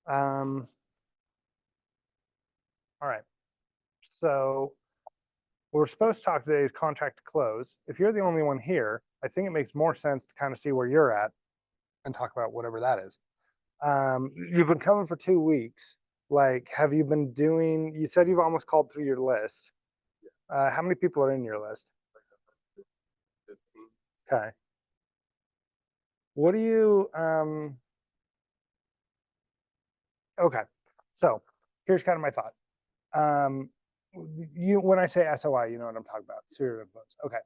All right. So what we're supposed to talk today is contract to close. If you're the only one here, I think it makes more sense to kind of see where you're at and talk about whatever that is. You've been coming for 2 weeks. Like, have you been doing, you said you've almost called through your list. How many people are in your list? 15. Okay. What do you, okay. So here's kind of my thought. When I say SOI, you know what I'm talking about, serial influence. Okay.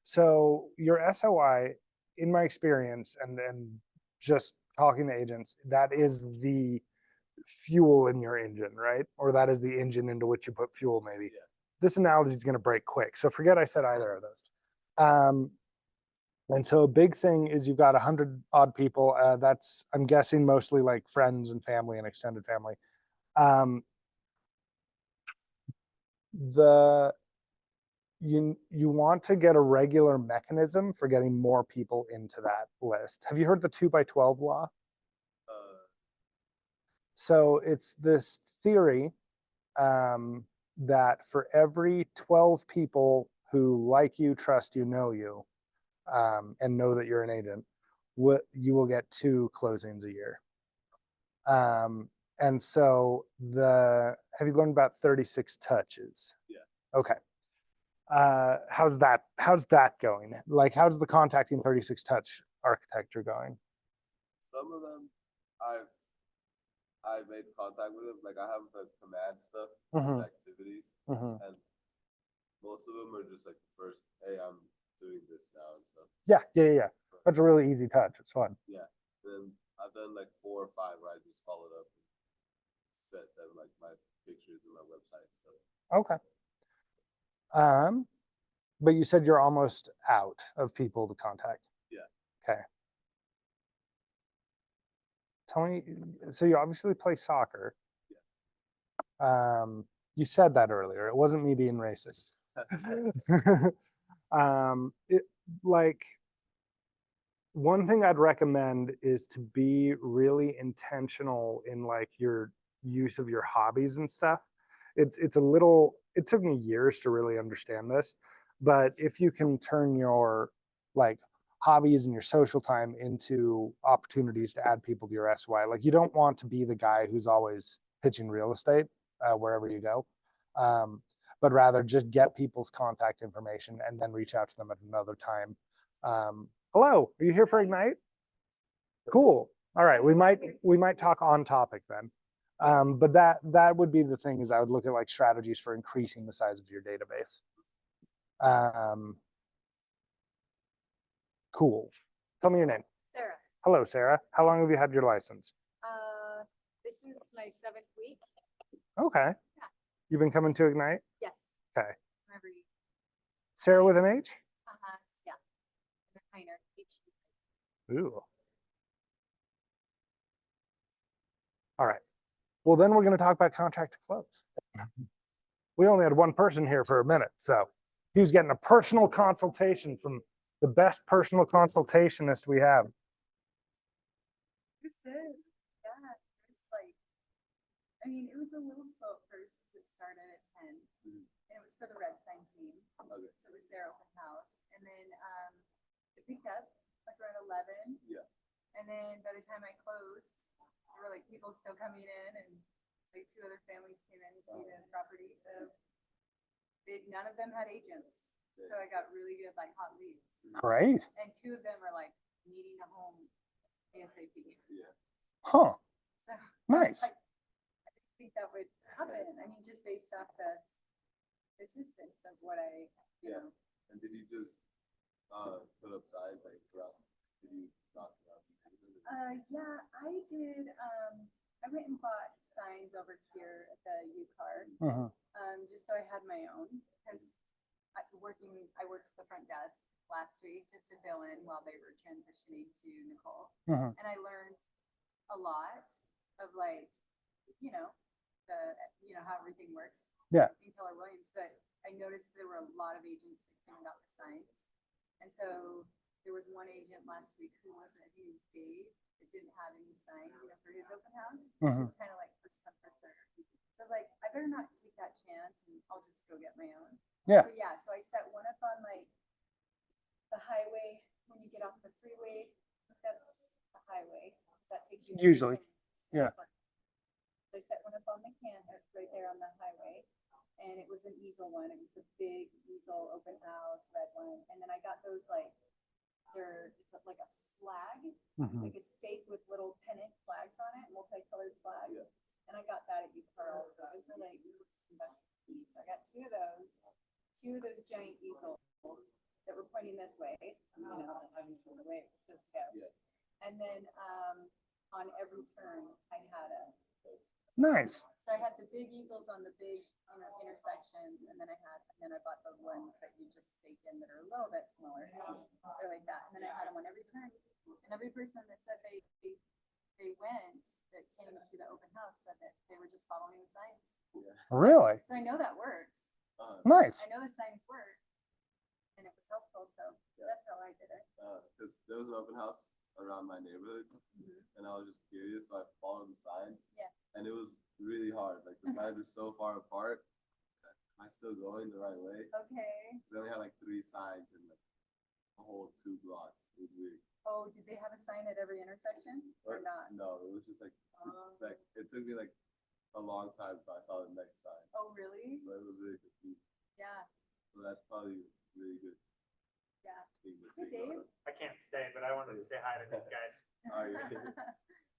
So your SOI, in my experience, and just talking to agents, that is the fuel in your engine, right? Or that is the engine into which you put fuel, maybe. Yeah. This analogy is going to break quick. So forget I said either of those. And so a big thing is you've got 100 odd people. That's, I'm guessing, mostly like friends and family and extended family. The you want to get a regular mechanism for getting more people into that list. Have you heard the 2 by 12 law? So it's this theory that for every 12 people who like you, trust you, know you, and know that you're an agent, you will get 2 closings a year. And so have you learned about 36 touches? Yeah. Okay. How's that going? Like, how's the contacting 36 touch architecture going? Some of them I've made contact with them. Like I have the command stuff, activities, and most of them are just like the first, hey, I'm doing this now and stuff. Yeah. That's a really easy touch. It's fun. Yeah. Then I've done like 4 or 5 where I just followed up and sent them like my pictures and my website and stuff. Okay. But you said you're almost out of people to contact. Yeah. Okay. Tell me, so you obviously play soccer. Yeah. You said that earlier. It wasn't me being racist. Like, one thing I'd recommend is to be really intentional in like your use of your hobbies and stuff. It's a little, it took me years to really understand this, but if you can turn your like hobbies and your social time into opportunities to add people to your SY, like you don't want to be the guy who's always pitching real estate wherever you go, but rather just get people's contact information and then reach out to them at another time. Hello, are you here for Ignite? Cool. All right, we might talk on topic then. But that would be the thing, is I would look at like strategies for increasing the size of your database. Cool. Tell me your name. Sarah. Hello, Sarah. How long have you had your license? This is my 7th week. Okay. Yeah. You've been coming to Ignite? Yes. Okay. Every Sarah with an H? yeah. And then Heiner, H. Ooh. All right. Well, then we're going to talk about contract to close. We only had one person here for a minute, so he was getting a personal consultation from the best personal consultationist we have. Who's this? Yeah, it's like, I mean, it was a little slow at first because it started at 10, and it was for the red sign team. Okay. So it was their open house, and then it picked up like around 11. Yeah. And then by the time I closed, there were like people still coming in, and like 2 other families came in to see the property. So none of them had agents. So I got really good like hot leads. Great. And 2 of them were like needing a home ASAP. Yeah. Huh. So Nice. I didn't think that would happen. I mean, just based off the statistics of what I, you know. And did you just put up signs like throughout? Did you knock it out? Yeah, I did. I went and bought signs over here at the UCAR, just so I had my own, because I worked the front desk last week just to fill in while they were transitioning to Nicole, and I learned a lot of like, you know, how everything works. Yeah. In Keller Williams, but I noticed there were a lot of agents that came about the signs, and so there was one agent last week who wasn't. He was Dave. that didn't have any sign, for his open house. It's just kind of like first come, first serve. So I was like, I better not take that chance, and I'll just go get my own. Yeah. So I set one up on like the highway when you get off the freeway. That's the highway. So that takes you Usually. Yeah. I set one up on the right there on the highway, and it was an easel one. It was the big easel open house red one, and then I got those like it's like a flag, like a stake with little pennant flags on it, multicolored flags. Yeah. And I got that at UCarl, so it was like $16 a piece. So I got two of those giant easels that were pointing this way, obviously the way it was supposed to go. Yeah. And then on every turn, I had a. Nice. So I had the big easels on the big intersections, and then I bought the ones that you just stake in that are a little bit smaller. They're like that. And then I had them on every turn. And every person that said they went, that came to the open house, said that they were just following the signs. Yeah. Really? So I know that works. Nice. I know the signs work, and it was helpful. So that's how I did it. Because there was an open house around my neighborhood, and I was just curious, so I followed the signs. Yeah. And it was really hard. Like the signs were so far apart. Am I still going the right way? Okay. Because they only had like 3 signs in like a whole 2 blocks. It was weird. Oh, did they have a sign at every intersection or not? No, it was just like it took me like a long time till I saw the next sign. Oh, really? So it was really confusing. Yeah. So that's probably really good. Yeah. Hey, Dave. I can't stay, but I wanted to say hi to these guys. Are you?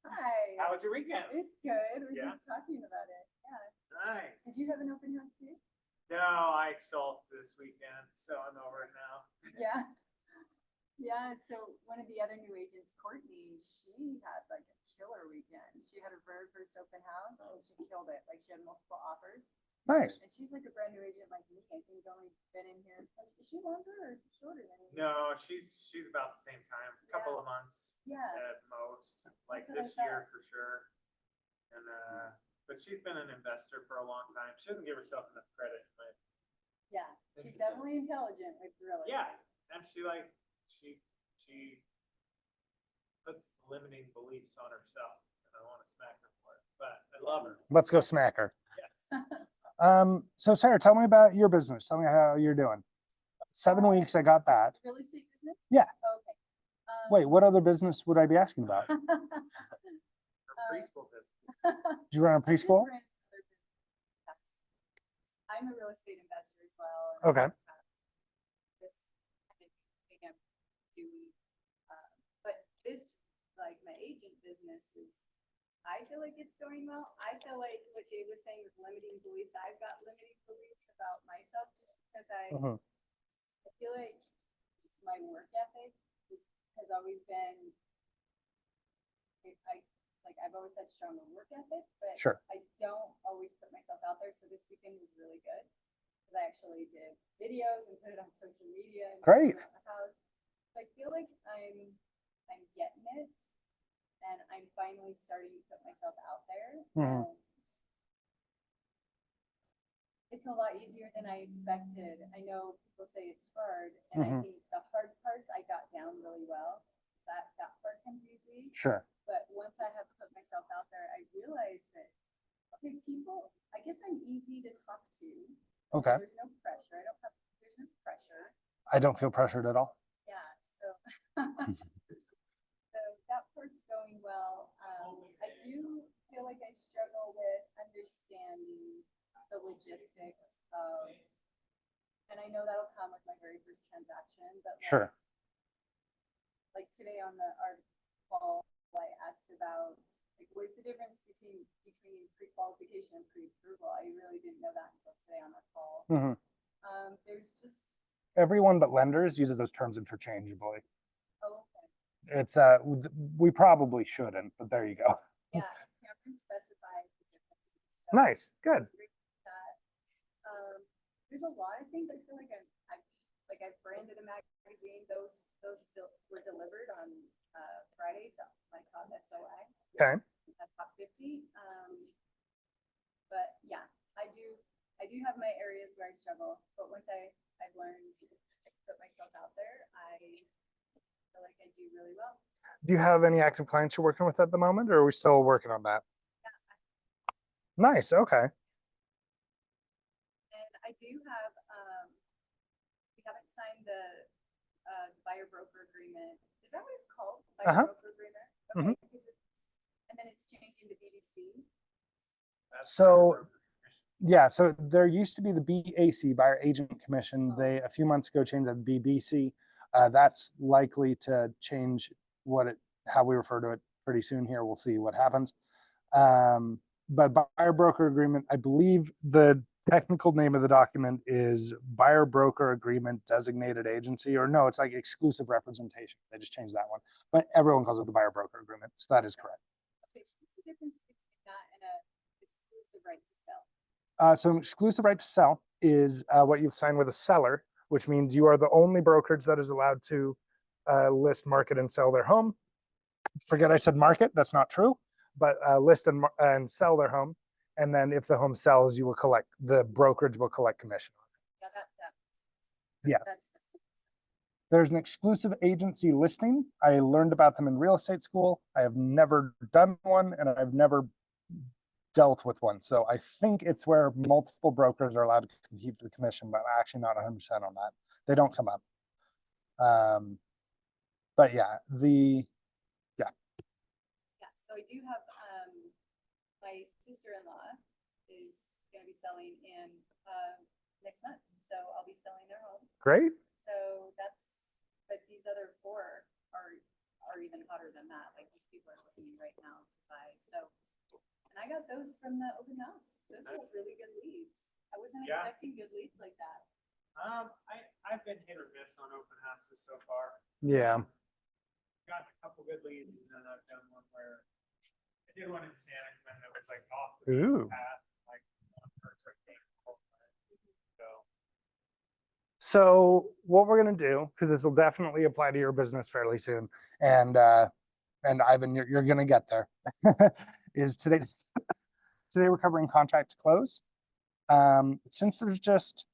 Hi. How was your weekend? It's good. We're just talking about it. Yeah. Nice. Did you have an open house too? No, I sulked this weekend, so I'm over it now. Yeah. Yeah. So one of the other new agents, Courtney, she had like a killer weekend. She had her very first open house and she killed it. Like she had multiple offers. Nice. And she's like a brand new agent like me. I think only been in here. Is she longer or shorter than you? No, she's about the same time. A couple of months. Yeah. At most. Like this year for sure. And but she's been an investor for a long time. She doesn't give herself enough credit, but yeah, she's definitely intelligent, like really. Yeah. And she puts limiting beliefs on herself. And I want to smack her for it. But I love her. Let's go smack her. Yes. So Sarah, tell me about your business. Tell me how you're doing. 7 weeks, I got that. Real estate business? Yeah. Okay. Wait, what other business would I be asking about? Her preschool business. Do you run a preschool? I'm a real estate investor as well. Okay. But this, like my agent business is, I feel like it's going well. I feel like what Dave was saying with limiting beliefs, I've got limiting beliefs about myself just because I feel like my work ethic has always been, I've always had stronger work ethic, but I don't always put myself out there. So this weekend was really good because I actually did videos and put it on social media. And great. So I feel like I'm getting it. And I'm finally starting to put myself out there. And it's a lot easier than I expected. I know people say it's hard, and I think the hard parts I got down really well. That part comes easy. Sure. But once I have put myself out there, I realized that people, I guess I'm easy to talk to. Okay. There's no pressure. There's no pressure. I don't feel pressured at all. Yeah. So that part's going well. I do feel like I struggle with understanding the logistics of, and I know that'll come with my very first transaction, but like today on our call, I asked about what's the difference between pre-qualification and pre-approval. I really didn't know that until today on our call. There's just everyone but lenders uses those terms interchangeably. Oh, okay. It's we probably shouldn't, but there you go. Yeah, Cavan specified the differences. So nice, good. There's a lot of things I feel like I've branded a magazine. Those were delivered on Friday to my top SOI. Okay. Top 50. But yeah, I do have my areas where I struggle, but once I've learned to put myself out there, I feel feel like I do really well. Do you have any active clients you're working with at the moment, or are we still working on that? Nice. Okay. And I do have, we haven't signed the buyer broker agreement. Is that what it's called? Buyer broker agreement? Okay. And then it's changing to BBC. So yeah, so there used to be the BAC, Buyer Agent Commission. They a few months ago changed that to BBC. That's likely to change how we refer to it pretty soon here. We'll see what happens. But buyer broker agreement, I believe the technical name of the document is buyer broker agreement designated agency, or no, it's like exclusive representation. They just changed that one, but everyone calls it the buyer broker agreement. So that is correct. Okay, so what's the difference between that and a exclusive right to sell? So an exclusive right to sell is what you sign with a seller, which means you are the only brokerage that is allowed to list, market, and sell their home. Forget I said market, that's not true, but list and sell their home. And then if the home sells, the brokerage will collect commission. Yeah. There's an exclusive agency listing. I learned about them in real estate school. I have never done one, and I've never dealt with one. So I think it's where multiple brokers are allowed to compete for the commission, but I'm actually not 100% on that. They don't come up. But yeah, so I do have, my sister-in-law is going to be selling in next month. So I'll be selling their home. Great. So but these other four are even hotter than that. Like these people are looking right now to buy. So, and I got those from the open house. Those were really good leads. I wasn't expecting good leads like that. I've been hit or miss on open houses so far. Yeah. Got a couple good leads, and then I've done one where I did one in Santa Clara that was like off the beaten path, like one person came home. So what we're gonna do, because this will definitely apply to your business fairly soon, and Ivan, you're gonna get there, is today we're covering contract to close. Since there's just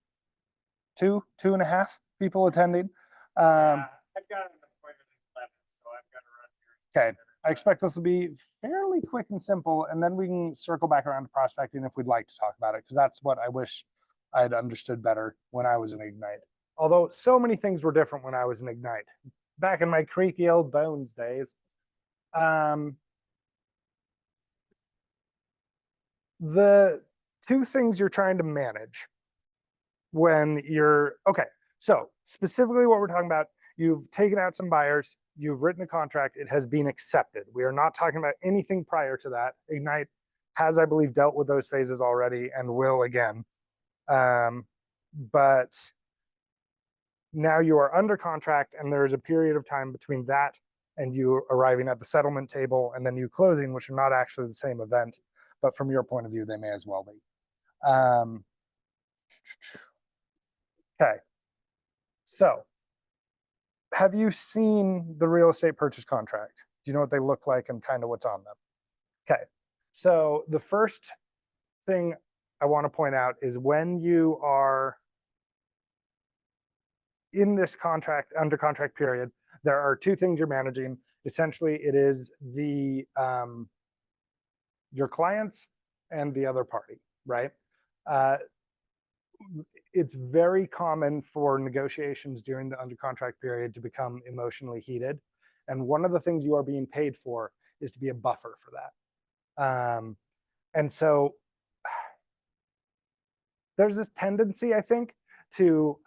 two and a half people attending. Yeah, I've got an appointment at 11, so I've got to run here. Okay, I expect this will be fairly quick and simple, and then we can circle back around to prospecting if we'd like to talk about it, because that's what I wish I'd understood better when I was in Ignite. Although so many things were different when I was in Ignite. Back in my creaky old bones days. The two things you're trying to manage when so specifically what we're talking about, you've taken out some buyers, you've written a contract, it has been accepted. We are not talking about anything prior to that. Ignite has, I believe, dealt with those phases already and will again. But now you are under contract, and there is a period of time between that and you arriving at the settlement table and then you closing, which are not actually the same event, but from your point of view, they may as well be. Okay. So have you seen the real estate purchase contract? Do you know what they look like and kind of what's on them? Okay. So the first thing I want to point out is when you are in this contract, under contract period, there are two things you're managing. Essentially, it is your clients and the other party, right? It's very common for negotiations during the under contract period to become emotionally heated. And one of the things you are being paid for is to be a buffer for that. And so there's this tendency, I think, to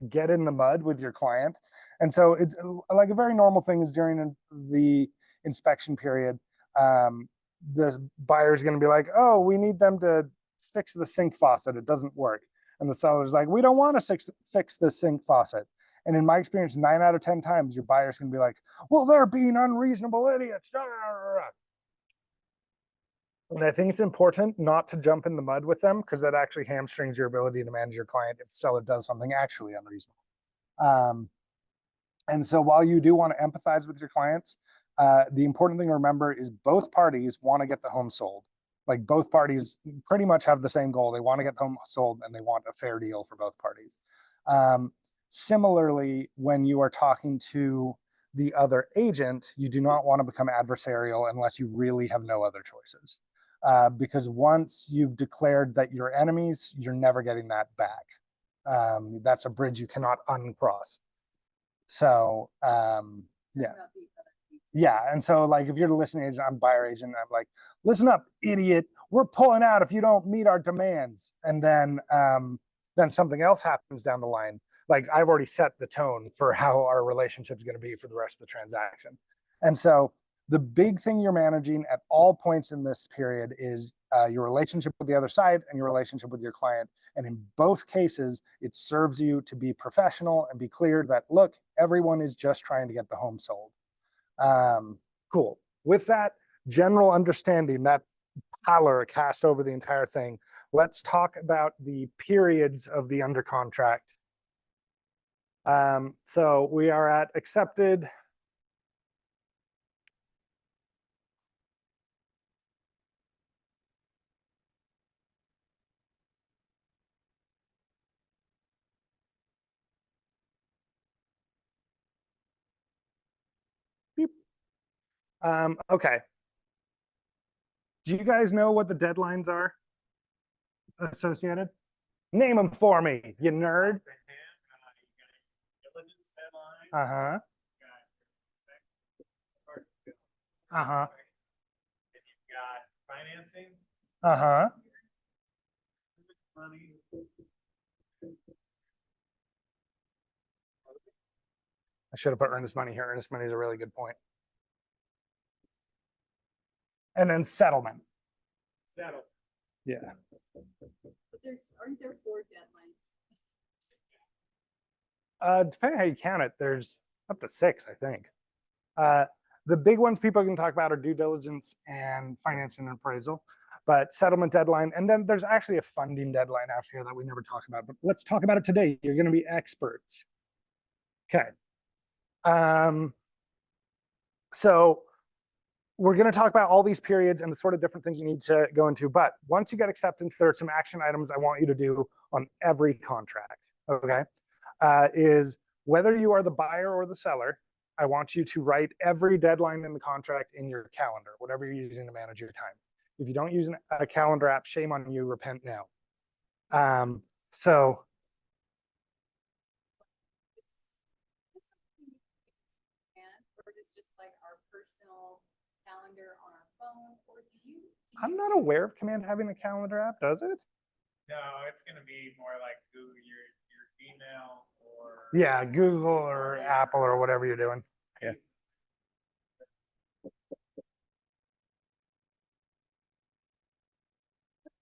get in the mud with your client. And so it's like a very normal thing is during the inspection period, the buyer is going to be like, oh, we need them to fix the sink faucet. It doesn't work. And the seller's like, we don't want to fix the sink faucet. And in my experience, 9 out of 10 times, your buyer's going to be like, well, they're being unreasonable idiots. And I think it's important not to jump in the mud with them, because that actually hamstrings your ability to manage your client if the seller does something actually unreasonable. And so while you do want to empathize with your clients, the important thing to remember is both parties want to get the home sold. Like both parties pretty much have the same goal. They want to get the home sold and they want a fair deal for both parties. Similarly, when you are talking to the other agent, you do not want to become adversarial unless you really have no other choices. Because once you've declared that you're enemies, you're never getting that back. That's a bridge you cannot uncross. So yeah. Yeah. And so like if you're the listing agent, I'm buyer agent, I'm like, listen up, idiot. We're pulling out if you don't meet our demands. And then something else happens down the line. Like I've already set the tone for how our relationship is going to be for the rest of the transaction. And so the big thing you're managing at all points in this period is your relationship with the other side and your relationship with your client. And in both cases, it serves you to be professional and be clear that, look, everyone is just trying to get the home sold. Cool. With that general understanding, that pallor cast over the entire thing, let's talk about the periods of the under contract. So we are at accepted. Okay. Do you guys know what the deadlines are associated? Name them for me, you nerd. Uh-huh. Uh-huh. You've got financing. Uh-huh. Money. I should have put earnest money here. Earnest money is a really good point. And then settlement. Settle. Yeah. But aren't there 4 deadlines? Depending how you count it, there's up to 6, I think. The big ones people can talk about are due diligence and financing and appraisal, but settlement deadline. And then there's actually a funding deadline after here that we never talk about, but let's talk about it today. You're going to be experts. Okay. So we're going to talk about all these periods and the sort of different things you need to go into. But once you get acceptance, there are some action items I want you to do on every contract. Okay. Is whether you are the buyer or the seller, I want you to write every deadline in the contract in your calendar, whatever you're using to manage your time. If you don't use a calendar app, shame on you, repent now. So or is it just like our personal calendar on our phone, or do you I'm not aware of Command having a calendar app, does it? No, it's going to be more like Google your email or Yeah, Google or Apple or whatever you're doing. Yeah.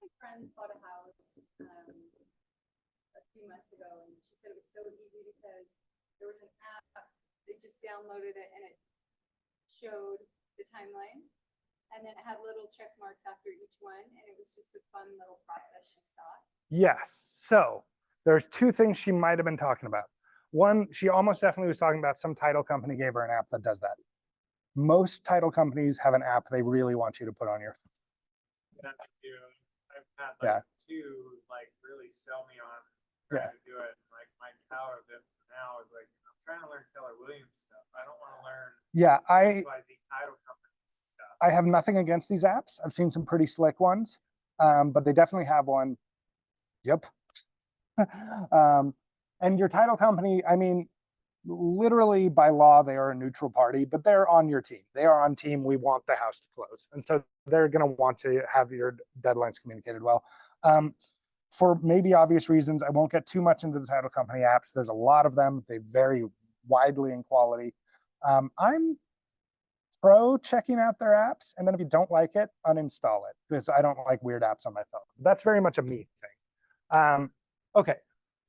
my friend bought a house a few months ago, and she said it was so easy because there was an app. They just downloaded it, and it showed the timeline, and then it had little check marks after each one, and it was just a fun little process she saw. Yes. So there's 2 things she might have been talking about. One, she almost definitely was talking about some title company gave her an app that does that. Most title companies have an app they really want you to put on your phone. I've had like 2 like really sell me on trying to do it. Like my power of it now is like I'm trying to learn Keller Williams stuff. I don't want to learn title company stuff. I have nothing against these apps. I've seen some pretty slick ones, but they definitely have one. Yep. And your title company, I mean, literally by law, they are a neutral party, but they're on your team. They are on team. We want the house to close. And so they're going to want to have your deadlines communicated well. For maybe obvious reasons, I won't get too much into the title company apps. There's a lot of them. They vary widely in quality. I'm pro checking out their apps. And then if you don't like it, uninstall it, because I don't like weird apps on my phone. That's very much a me thing. Okay.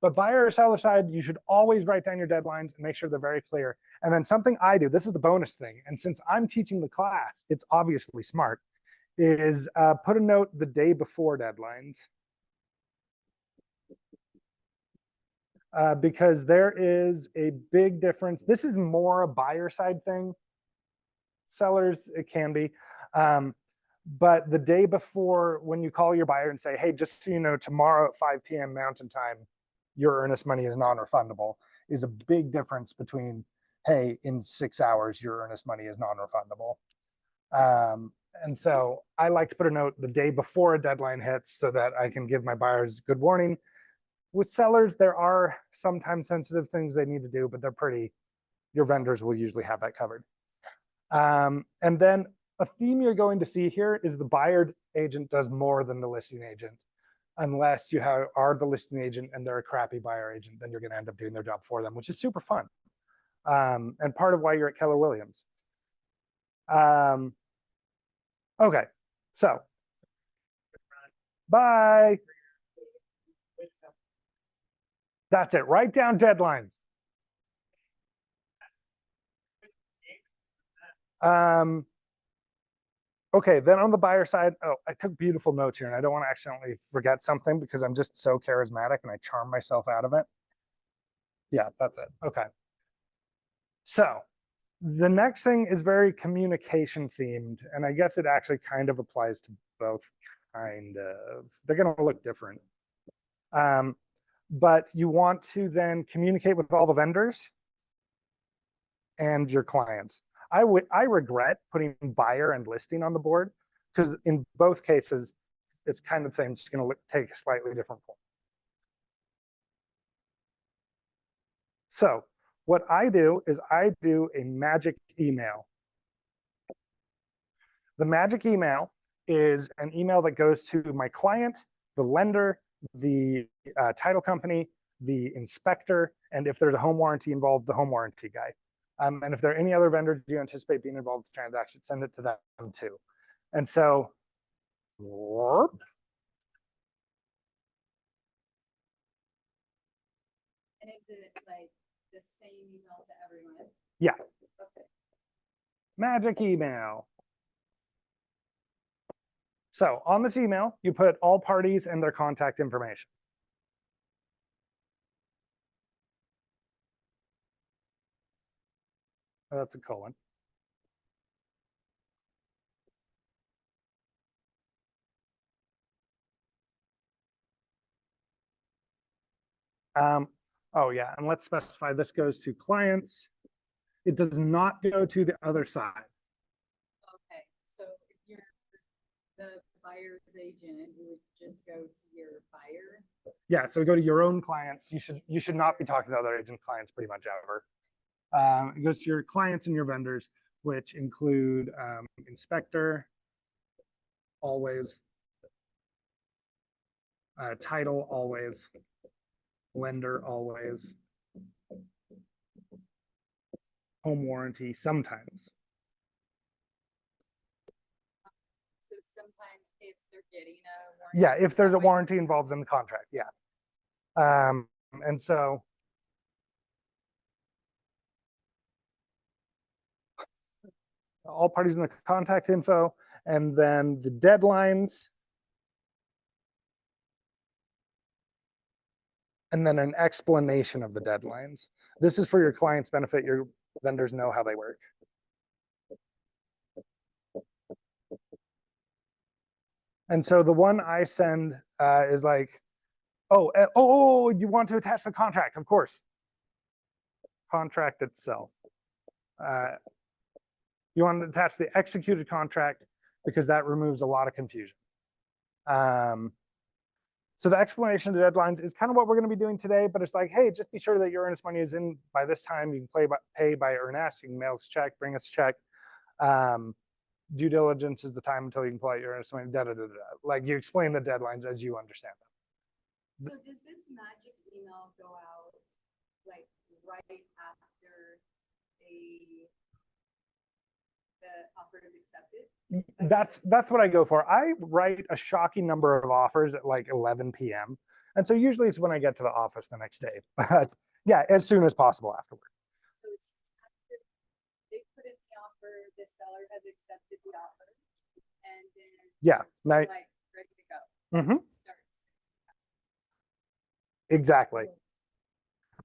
But buyer or seller side, you should always write down your deadlines and make sure they're very clear. And then something I do, this is the bonus thing, and since I'm teaching the class, it's obviously smart, is put a note the day before deadlines. Because there is a big difference. This is more a buyer side thing. Sellers, it can be. But the day before, when you call your buyer and say, hey, just so you know, tomorrow at 5 p.m. Mountain Time, your earnest money is non-refundable. is a big difference between, hey, in 6 hours, your earnest money is non-refundable. And so I like to put a note the day before a deadline hits so that I can give my buyers good warning. With sellers, there are sometimes sensitive things they need to do, but they're pretty, your vendors will usually have that covered. And then a theme you're going to see here is the buyer agent does more than the listing agent. Unless you are the listing agent and they're a crappy buyer agent, then you're going to end up doing their job for them, which is super fun. And part of why you're at Keller Williams. Okay, so bye. That's it. Write down deadlines. Okay, then on the buyer side, oh, I took beautiful notes here and I don't want to accidentally forget something because I'm just so charismatic and I charm myself out of it. Yeah, that's it. Okay. So the next thing is very communication themed, and I guess it actually kind of applies to both, kind of. They're going to look different. But you want to then communicate with all the vendors and your clients. I regret putting buyer and listing on the board because in both cases, it's kind of the same, it's going to take a slightly different form. So what I do is I do a magic email. The magic email is an email that goes to my client, the lender, the title company, the inspector, and if there's a home warranty involved, the home warranty guy. And if there are any other vendors you anticipate being involved in the transaction, send it to them too. And so, and is it like the same email to everyone? Yeah. Okay. Magic email. So on this email, you put all parties and their contact information. Oh, that's a colon. Oh yeah, and let's specify this goes to clients. It does not go to the other side. Okay, so if you're the buyer's agent, you would just go to your buyer. Yeah, so go to your own clients. You should not be talking to other agent clients pretty much ever. It goes to your clients and your vendors, which include inspector, always, title, always, lender, always, home warranty, sometimes. So sometimes if they're getting a warranty. Yeah, if there's a warranty involved in the contract, yeah. And so all parties in the contact info, and then the deadlines, and then an explanation of the deadlines. This is for your client's benefit. Your vendors know how they work. And so the one I send is like, oh, you want to attach the contract, of course. Contract itself. You want to attach the executed contract because that removes a lot of confusion. So the explanation of the deadlines is kind of what we're going to be doing today, but it's like, hey, just be sure that your earnest money is in by this time. You can pay by earnest. You can mail us a check, bring us a check. Due diligence is the time until you can pull out your earnest money. Like you explain the deadlines as you understand them. So does this magic email go out like right after the offer is accepted? That's what I go for. I write a shocking number of offers at like 11 p.m. And so usually it's when I get to the office the next day. But yeah, as soon as possible afterward. So it's after they put in the offer, the seller has accepted the offer, and then yeah, like ready to go. Mm-hmm. Exactly.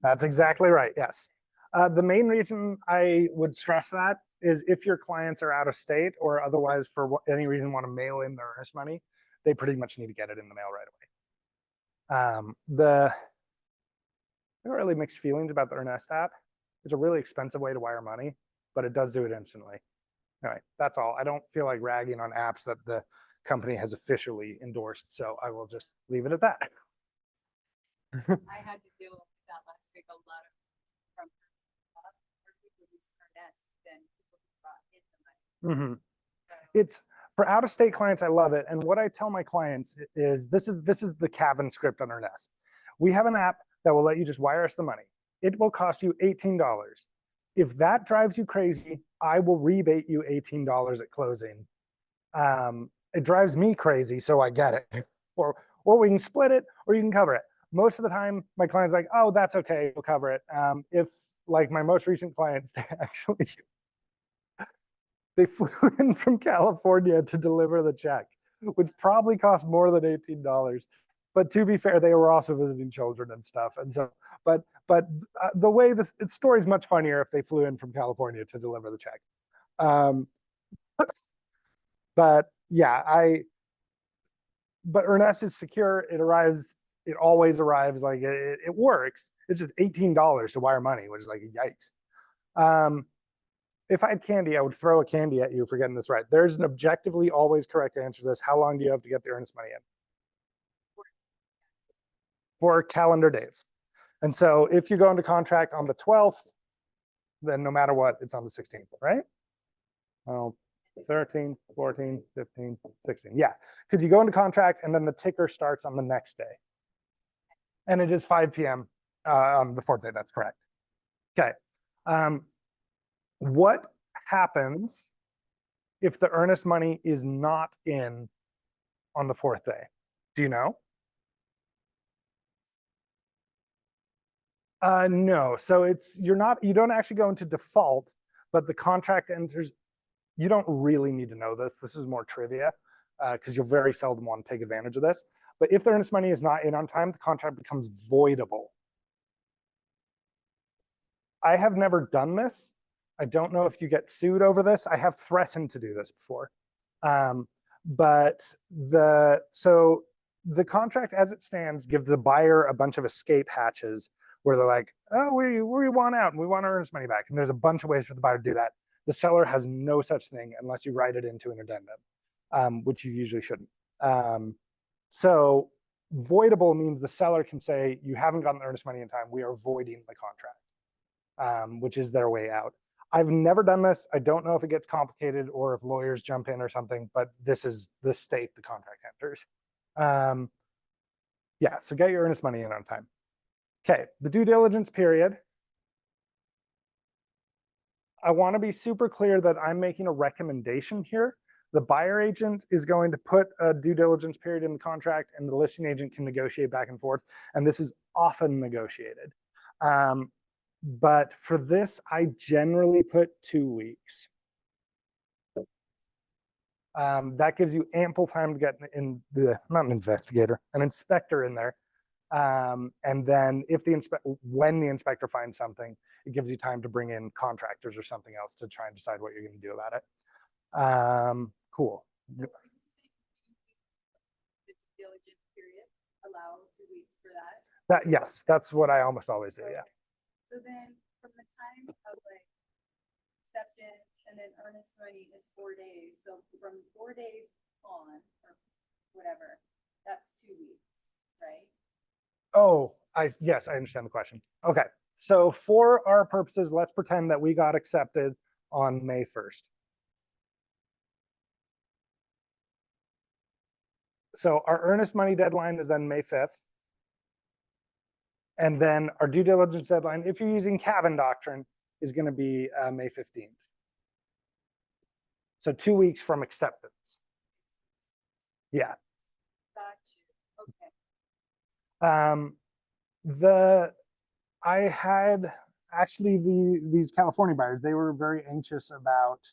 That's exactly right. Yes. The main reason I would stress that is if your clients are out of state or otherwise for any reason want to mail in their earnest money, they pretty much need to get it in the mail right away. I got really mixed feelings about the Earnest app. It's a really expensive way to wire money, but it does do it instantly. Anyway, that's all. I don't feel like ragging on apps that the company has officially endorsed, so I will just leave it at that. I had to deal with that last week. A lot of from people use Earnest than people who brought in the money. It's for out-of-state clients. I love it, and what I tell my clients is this is the Cavan script on Earnest. We have an app that will let you just wire us the money. It will cost you $18. If that drives you crazy, I will rebate you $18 at closing. It drives me crazy, so I get it. Or we can split it, or you can cover it. Most of the time, my client's like, "Oh, that's okay, we'll cover it." If like my most recent clients, they flew in from California to deliver the check, which probably cost more than $18. But to be fair, they were also visiting children and stuff. And so, but the way this story is much funnier if they flew in from California to deliver the check. But yeah, but Earnest is secure. It arrives. It always arrives. Like it works. It's just $18 to wire money, which is like yikes. If I had candy, I would throw a candy at you for getting this right. There's an objectively always correct answer to this. How long do you have to get the Earnest money in? 4 calendar days. And so if you go into contract on the 12th, then no matter what, it's on the 16th, right? Oh, 13, 14, 15, 16. Yeah, because you go into contract and then the ticker starts on the next day. And it is 5 p.m. On the 4th day, that's correct. Okay. What happens if the Earnest money is not in on the 4th day? Do you know? No, so you don't actually go into default, but the contract enters. You don't really need to know this. This is more trivia because you'll very seldom want to take advantage of this. But if the Earnest money is not in on time, the contract becomes voidable. I have never done this. I don't know if you get sued over this. I have threatened to do this before. But so the contract as it stands gives the buyer a bunch of escape hatches where they're like, "Oh, we want out and we want our Earnest money back." And there's a bunch of ways for the buyer to do that. The seller has no such thing unless you write it into an addendum, which you usually shouldn't. So voidable means the seller can say, "You haven't gotten the Earnest money in time. We are voiding the contract," which is their way out. I've never done this. I don't know if it gets complicated or if lawyers jump in or something, but this is the state the contract enters. Yeah, so get your Earnest money in on time. Okay, the due diligence period. I want to be super clear that I'm making a recommendation here. The buyer agent is going to put a due diligence period in the contract and the listing agent can negotiate back and forth. And this is often negotiated. But for this, I generally put 2 weeks. That gives you ample time to get not an investigator, an inspector in there. And then when the inspector finds something, it gives you time to bring in contractors or something else to try and decide what you're going to do about it. Cool. So are you saying 2 weeks, the due diligence period, allow 2 weeks for that? Yes, that's what I almost always do, yeah. So then from the time of like acceptance and then Earnest money is 4 days. So from 4 days on or whatever, that's 2 weeks, right? Oh, yes, I understand the question. Okay, so for our purposes, let's pretend that we got accepted on May 1st. So our Earnest money deadline is then May 5th. And then our due diligence deadline, if you're using Cavan doctrine, is going to be May 15th. So 2 weeks from acceptance. Yeah. Got you. Okay. I had actually these California buyers, they were very anxious about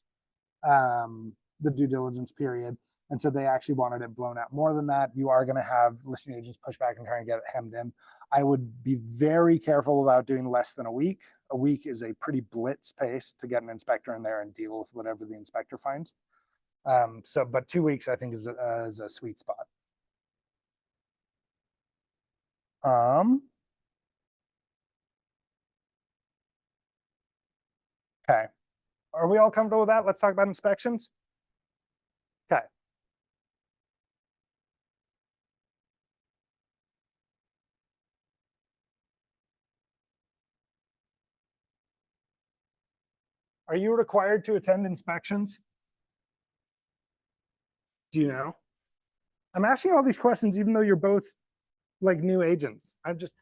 the due diligence period. And so they actually wanted it blown out more than that. You are going to have listing agents push back and try and get it hemmed in. I would be very careful about doing less than a week. A week is a pretty blitz pace to get an inspector in there and deal with whatever the inspector finds. But 2 weeks, I think, is a sweet spot. Okay. Are we all comfortable with that? Let's talk about inspections. Okay. Are you required to attend inspections? Do you know? I'm asking all these questions even though you're both like new agents. I'm just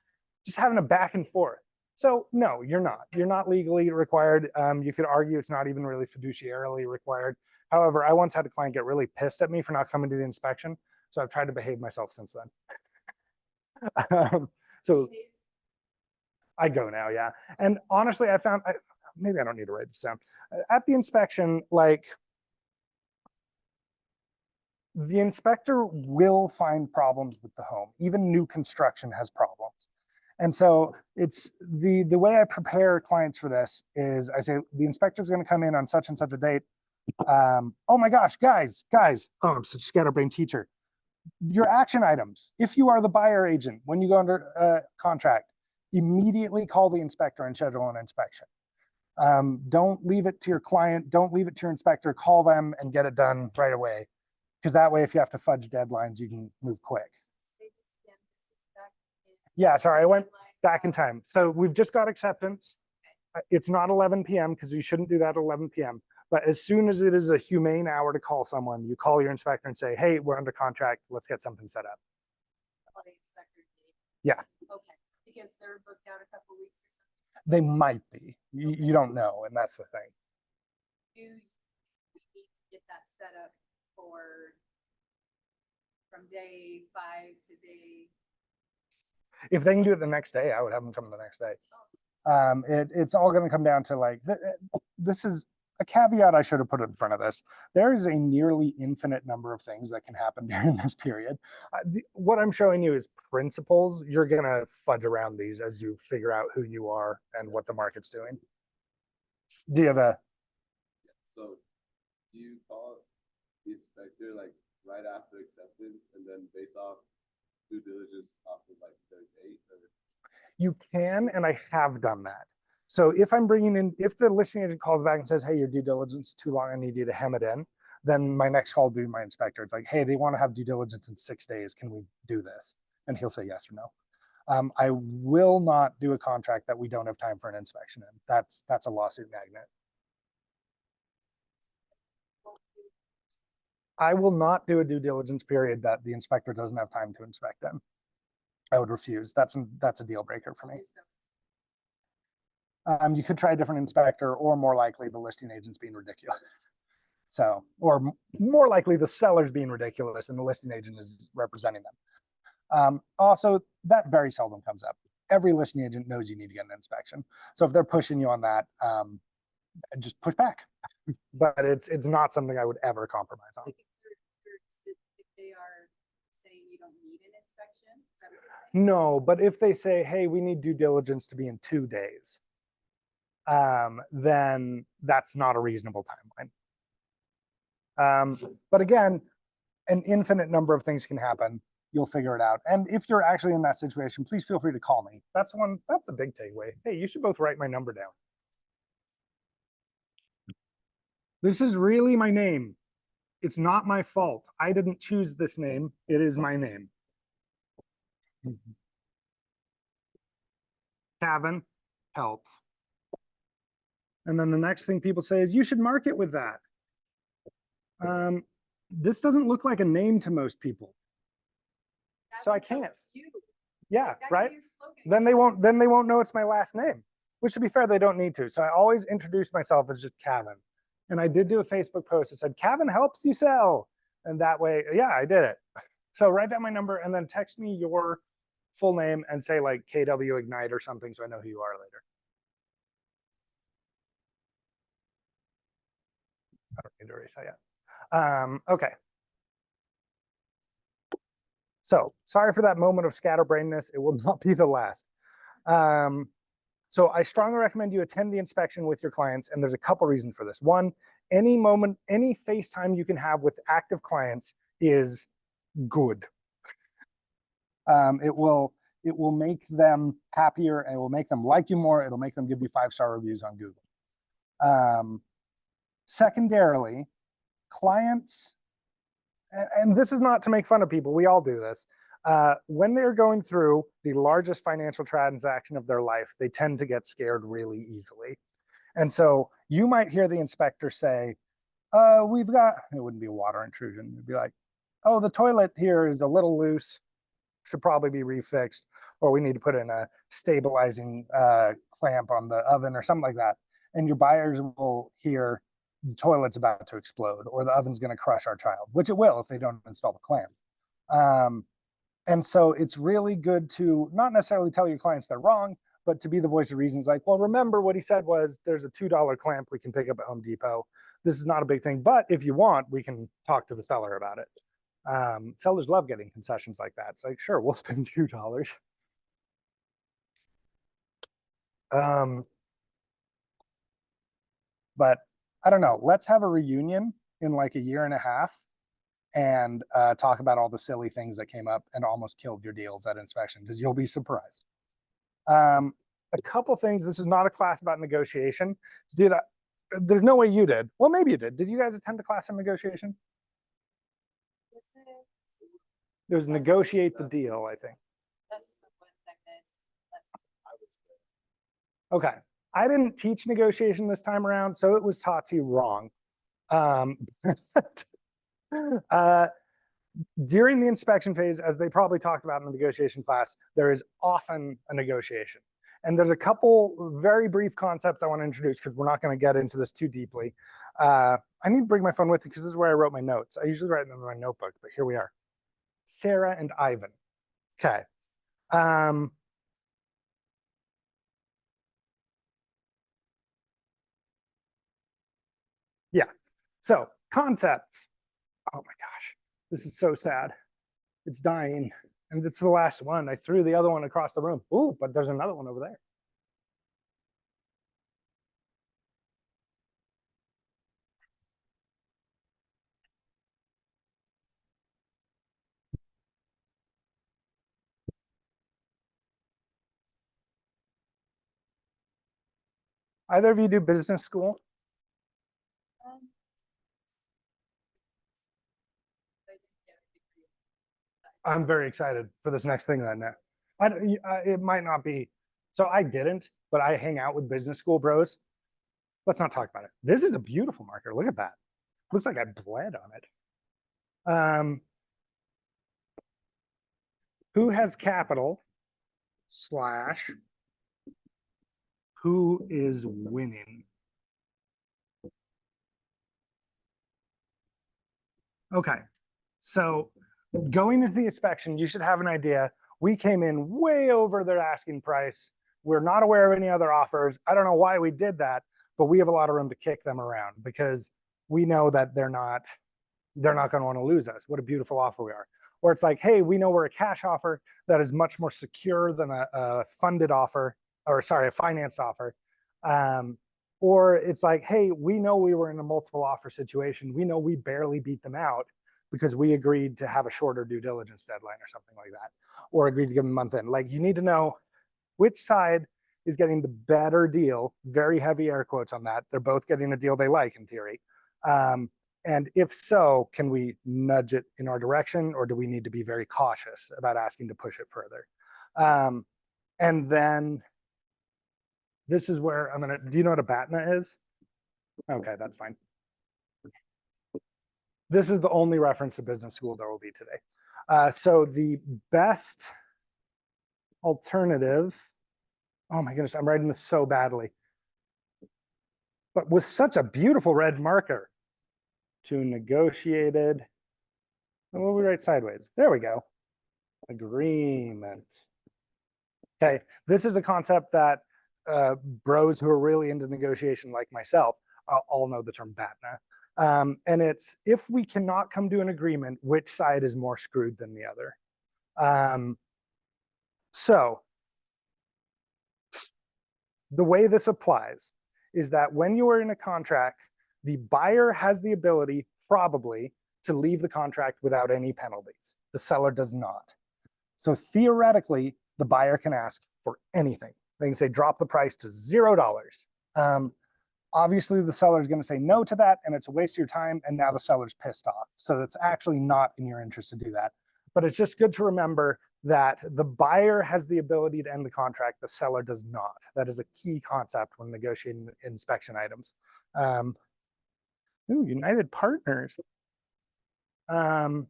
having a back and forth. So no, you're not. You're not legally required. You could argue it's not even really fiduciarily required. However, I once had a client get really pissed at me for not coming to the inspection. So I've tried to behave myself since then. So I go now, yeah. And honestly, I found, maybe I don't need to write this down. At the inspection, like, the inspector will find problems with the home. Even new construction has problems. And so it's the way I prepare clients for this is I say, the inspector's gonna come in on such and such a date. Oh my gosh, guys, oh, I'm such a scatterbrain teacher. Your action items, if you are the buyer agent, when you go under contract, immediately call the inspector and schedule an inspection. Don't leave it to your client, don't leave it to your inspector, call them and get it done right away. Because that way, if you have to fudge deadlines, you can move quick. Yeah, sorry, I went back in time. So we've just got acceptance. It's not 11 p.m. because you shouldn't do that at 11 p.m. But as soon as it is a humane hour to call someone, you call your inspector and say, hey, we're under contract. Let's get something set up. Yeah. Okay, because they're booked out a couple weeks or something. They might be. You don't know, and that's the thing. Do you need to get that set up for from day 5 to day? If they can do it the next day, I would have them come the next day. It's all going to come down to like, this is a caveat I should have put in front of this. There is a nearly infinite number of things that can happen during this period. What I'm showing you is principles. You're going to fudge around these as you figure out who you are and what the market's doing. Do you have a... So do you call the inspector like right after acceptance and then base off due diligence off of like their date? Or... You can, and I have done that. So if I'm bringing in, if the listing agent calls back and says, hey, your due diligence is too long, I need you to hem it in, then my next call will be my inspector. It's like, hey, they want to have due diligence in 6 days. Can we do this? And he'll say yes or no. I will not do a contract that we don't have time for an inspection in. That's a lawsuit magnet. I will not do a due diligence period that the inspector doesn't have time to inspect them. I would refuse. That's a deal breaker for me. You could try a different inspector, or more likely the listing agent's being ridiculous. So, or more likely the seller's being ridiculous and the listing agent is representing them. Also, that very seldom comes up. Every listing agent knows you need to get an inspection. So if they're pushing you on that, just push back. But it's not something I would ever compromise on. If they are saying you don't need an inspection, is that what you're saying? No, but if they say, hey, we need due diligence to be in 2 days, then that's not a reasonable timeline. But again, an infinite number of things can happen. You'll figure it out. And if you're actually in that situation, please feel free to call me. That's the big takeaway. Hey, you should both write my number down. This is really my name. It's not my fault. I didn't choose this name. It is my name. Cavan helps. And then the next thing people say is, you should market with that. This doesn't look like a name to most people. So I can't. Yeah, right? Then they won't know it's my last name. Which, to be fair, they don't need to. So I always introduce myself as just Cavan. And I did do a Facebook post that said, Cavan helps you sell. And that way, yeah, I did it. So write down my number and then text me your full name and say like KW Ignite or something so I know who you are later. I don't need to erase that yet. Okay. So sorry for that moment of scatterbrainness. It will not be the last. So I strongly recommend you attend the inspection with your clients, and there's a couple reasons for this. One, any FaceTime you can have with active clients is good. It will make them happier, and it will make them like you more. It'll make them give you 5-star reviews on Google. Secondarily, clients, and this is not to make fun of people, we all do this. When they're going through the largest financial transaction of their life, they tend to get scared really easily. And so you might hear the inspector say, we've got, it wouldn't be a water intrusion. It'd be like, oh, the toilet here is a little loose, should probably be refixed, or we need to put in a stabilizing clamp on the oven or something like that. And your buyers will hear the toilet's about to explode or the oven's going to crush our child, which it will if they don't install the clamp. And so it's really good to not necessarily tell your clients they're wrong, but to be the voice of reason. Like, well, remember what he said was there's a $2 clamp we can pick up at Home Depot. This is not a big thing, but if you want, we can talk to the seller about it. Sellers love getting concessions like that. It's like, sure, we'll spend $2. But I don't know, let's have a reunion in like a year and a half and talk about all the silly things that came up and almost killed your deals at inspection, because you'll be surprised. A couple things. This is not a class about negotiation. There's no way you did. Well, maybe you did. Did you guys attend the class on negotiation? It was negotiate the deal, I think. That's the one that missed. Okay. I didn't teach negotiation this time around, so it was taught to you wrong. During the inspection phase, as they probably talked about in the negotiation class, there is often a negotiation. And there's a couple very brief concepts I want to introduce because we're not going to get into this too deeply. I need to bring my phone with me because this is where I wrote my notes. I usually write them in my notebook, but here we are. Sarah and Ivan. Okay. Yeah. So concepts. Oh my gosh, this is so sad. It's dying. And it's the last one. I threw the other one across the room. Ooh, but there's another one over there. Either of you do business school? I'm very excited for this next thing that it might not be. So I didn't, but I hang out with business school bros. Let's not talk about it. This is a beautiful marker. Look at that. Looks like I bled on it. Who has capital / who is winning? Okay, so going into the inspection, you should have an idea. We came in way over their asking price. We're not aware of any other offers. I don't know why we did that, but we have a lot of room to kick them around because we know that they're not going to want to lose us. What a beautiful offer we are. Or it's like, hey, we know we're a cash offer that is much more secure than a funded offer, or sorry, a financed offer. Or it's like, hey, we know we were in a multiple offer situation. We know we barely beat them out because we agreed to have a shorter due diligence deadline or something like that, or agreed to give them a month in. Like, you need to know which side is getting the better deal. Very heavy air quotes on that. They're both getting a deal they like in theory. And if so, can we nudge it in our direction, or do we need to be very cautious about asking to push it further? And then this is where I'm gonna, do you know what a BATNA is? Okay, that's fine. This is the only reference to business school there will be today. So the best alternative, oh my goodness, I'm writing this so badly, but with such a beautiful red marker, to negotiated, and what we write sideways? There we go. Agreement. Okay, this is a concept that bros who are really into negotiation like myself all know the term BATNA. And it's, if we cannot come to an agreement, which side is more screwed than the other? So the way this applies is that when you are in a contract, the buyer has the ability probably to leave the contract without any penalties. The seller does not. So theoretically, the buyer can ask for anything. They can say, drop the price to $0. Obviously, the seller is going to say no to that, and it's a waste of your time, and now the seller's pissed off. So it's actually not in your interest to do that. But it's just good to remember that the buyer has the ability to end the contract, the seller does not. That is a key concept when negotiating inspection items. United Partners. And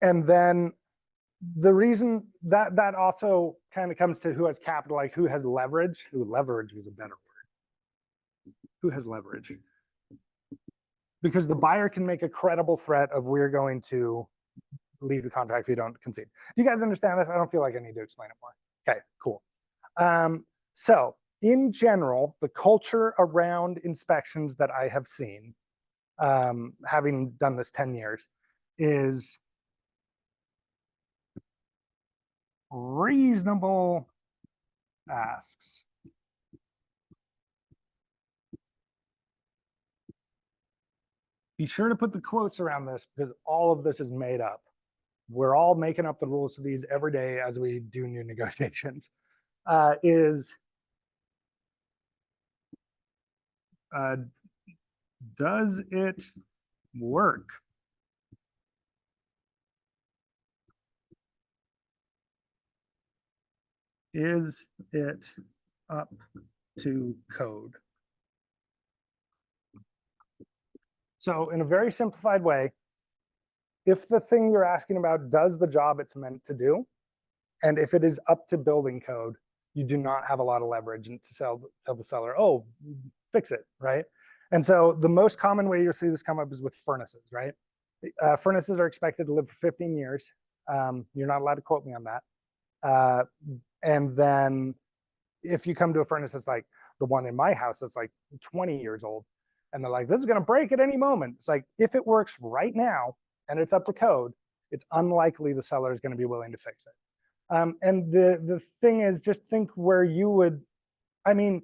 then the reason that also kind of comes to who has capital, like who has leverage. Who leverage was a better word. Who has leverage? Because the buyer can make a credible threat of we're going to leave the contract if you don't concede. Do you guys understand this? I don't feel like I need to explain it more. Okay, cool. So in general, the culture around inspections that I have seen, having done this 10 years, is reasonable asks. Be sure to put the quotes around this because all of this is made up. We're all making up the rules to these every day as we do new negotiations. Does it work? Is it up to code? So in a very simplified way, if the thing you're asking about does the job it's meant to do, and if it is up to building code, you do not have a lot of leverage to tell the seller, oh, fix it, right? And so the most common way you'll see this come up is with furnaces, right? Furnaces are expected to live for 15 years. You're not allowed to quote me on that. And then if you come to a furnace that's like the one in my house that's like 20 years old, and they're like, this is going to break at any moment. It's like, if it works right now and it's up to code, it's unlikely the seller is going to be willing to fix it. And the thing is, just think where you would, I mean,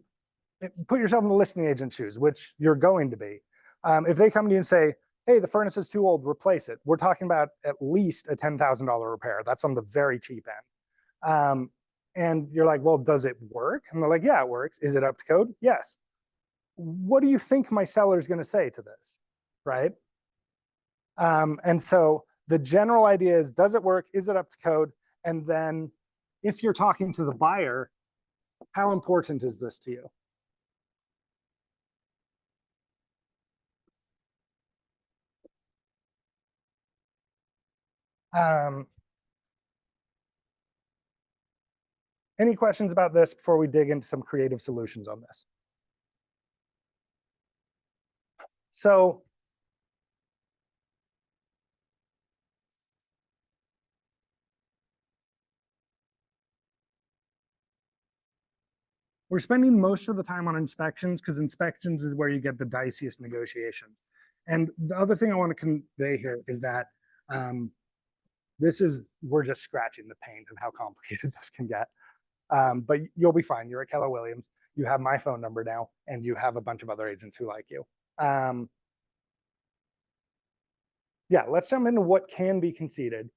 put yourself in the listing agent's shoes, which you're going to be. If they come to you and say, hey, the furnace is too old, replace it. We're talking about at least a $10,000 repair. That's on the very cheap end. And you're like, well, does it work? And they're like, yeah, it works. Is it up to code? Yes. What do you think my seller is going to say to this, right? And so the general idea is, does it work? Is it up to code? And then if you're talking to the buyer, how important is this to you? Any questions about this before we dig into some creative solutions on this? So we're spending most of the time on inspections because inspections is where you get the diciest negotiations. And the other thing I want to convey here is that we're just scratching the paint of how complicated this can get. But you'll be fine. You're at Keller Williams. You have my phone number now, and you have a bunch of other agents who like you. Yeah, let's jump into what can be conceded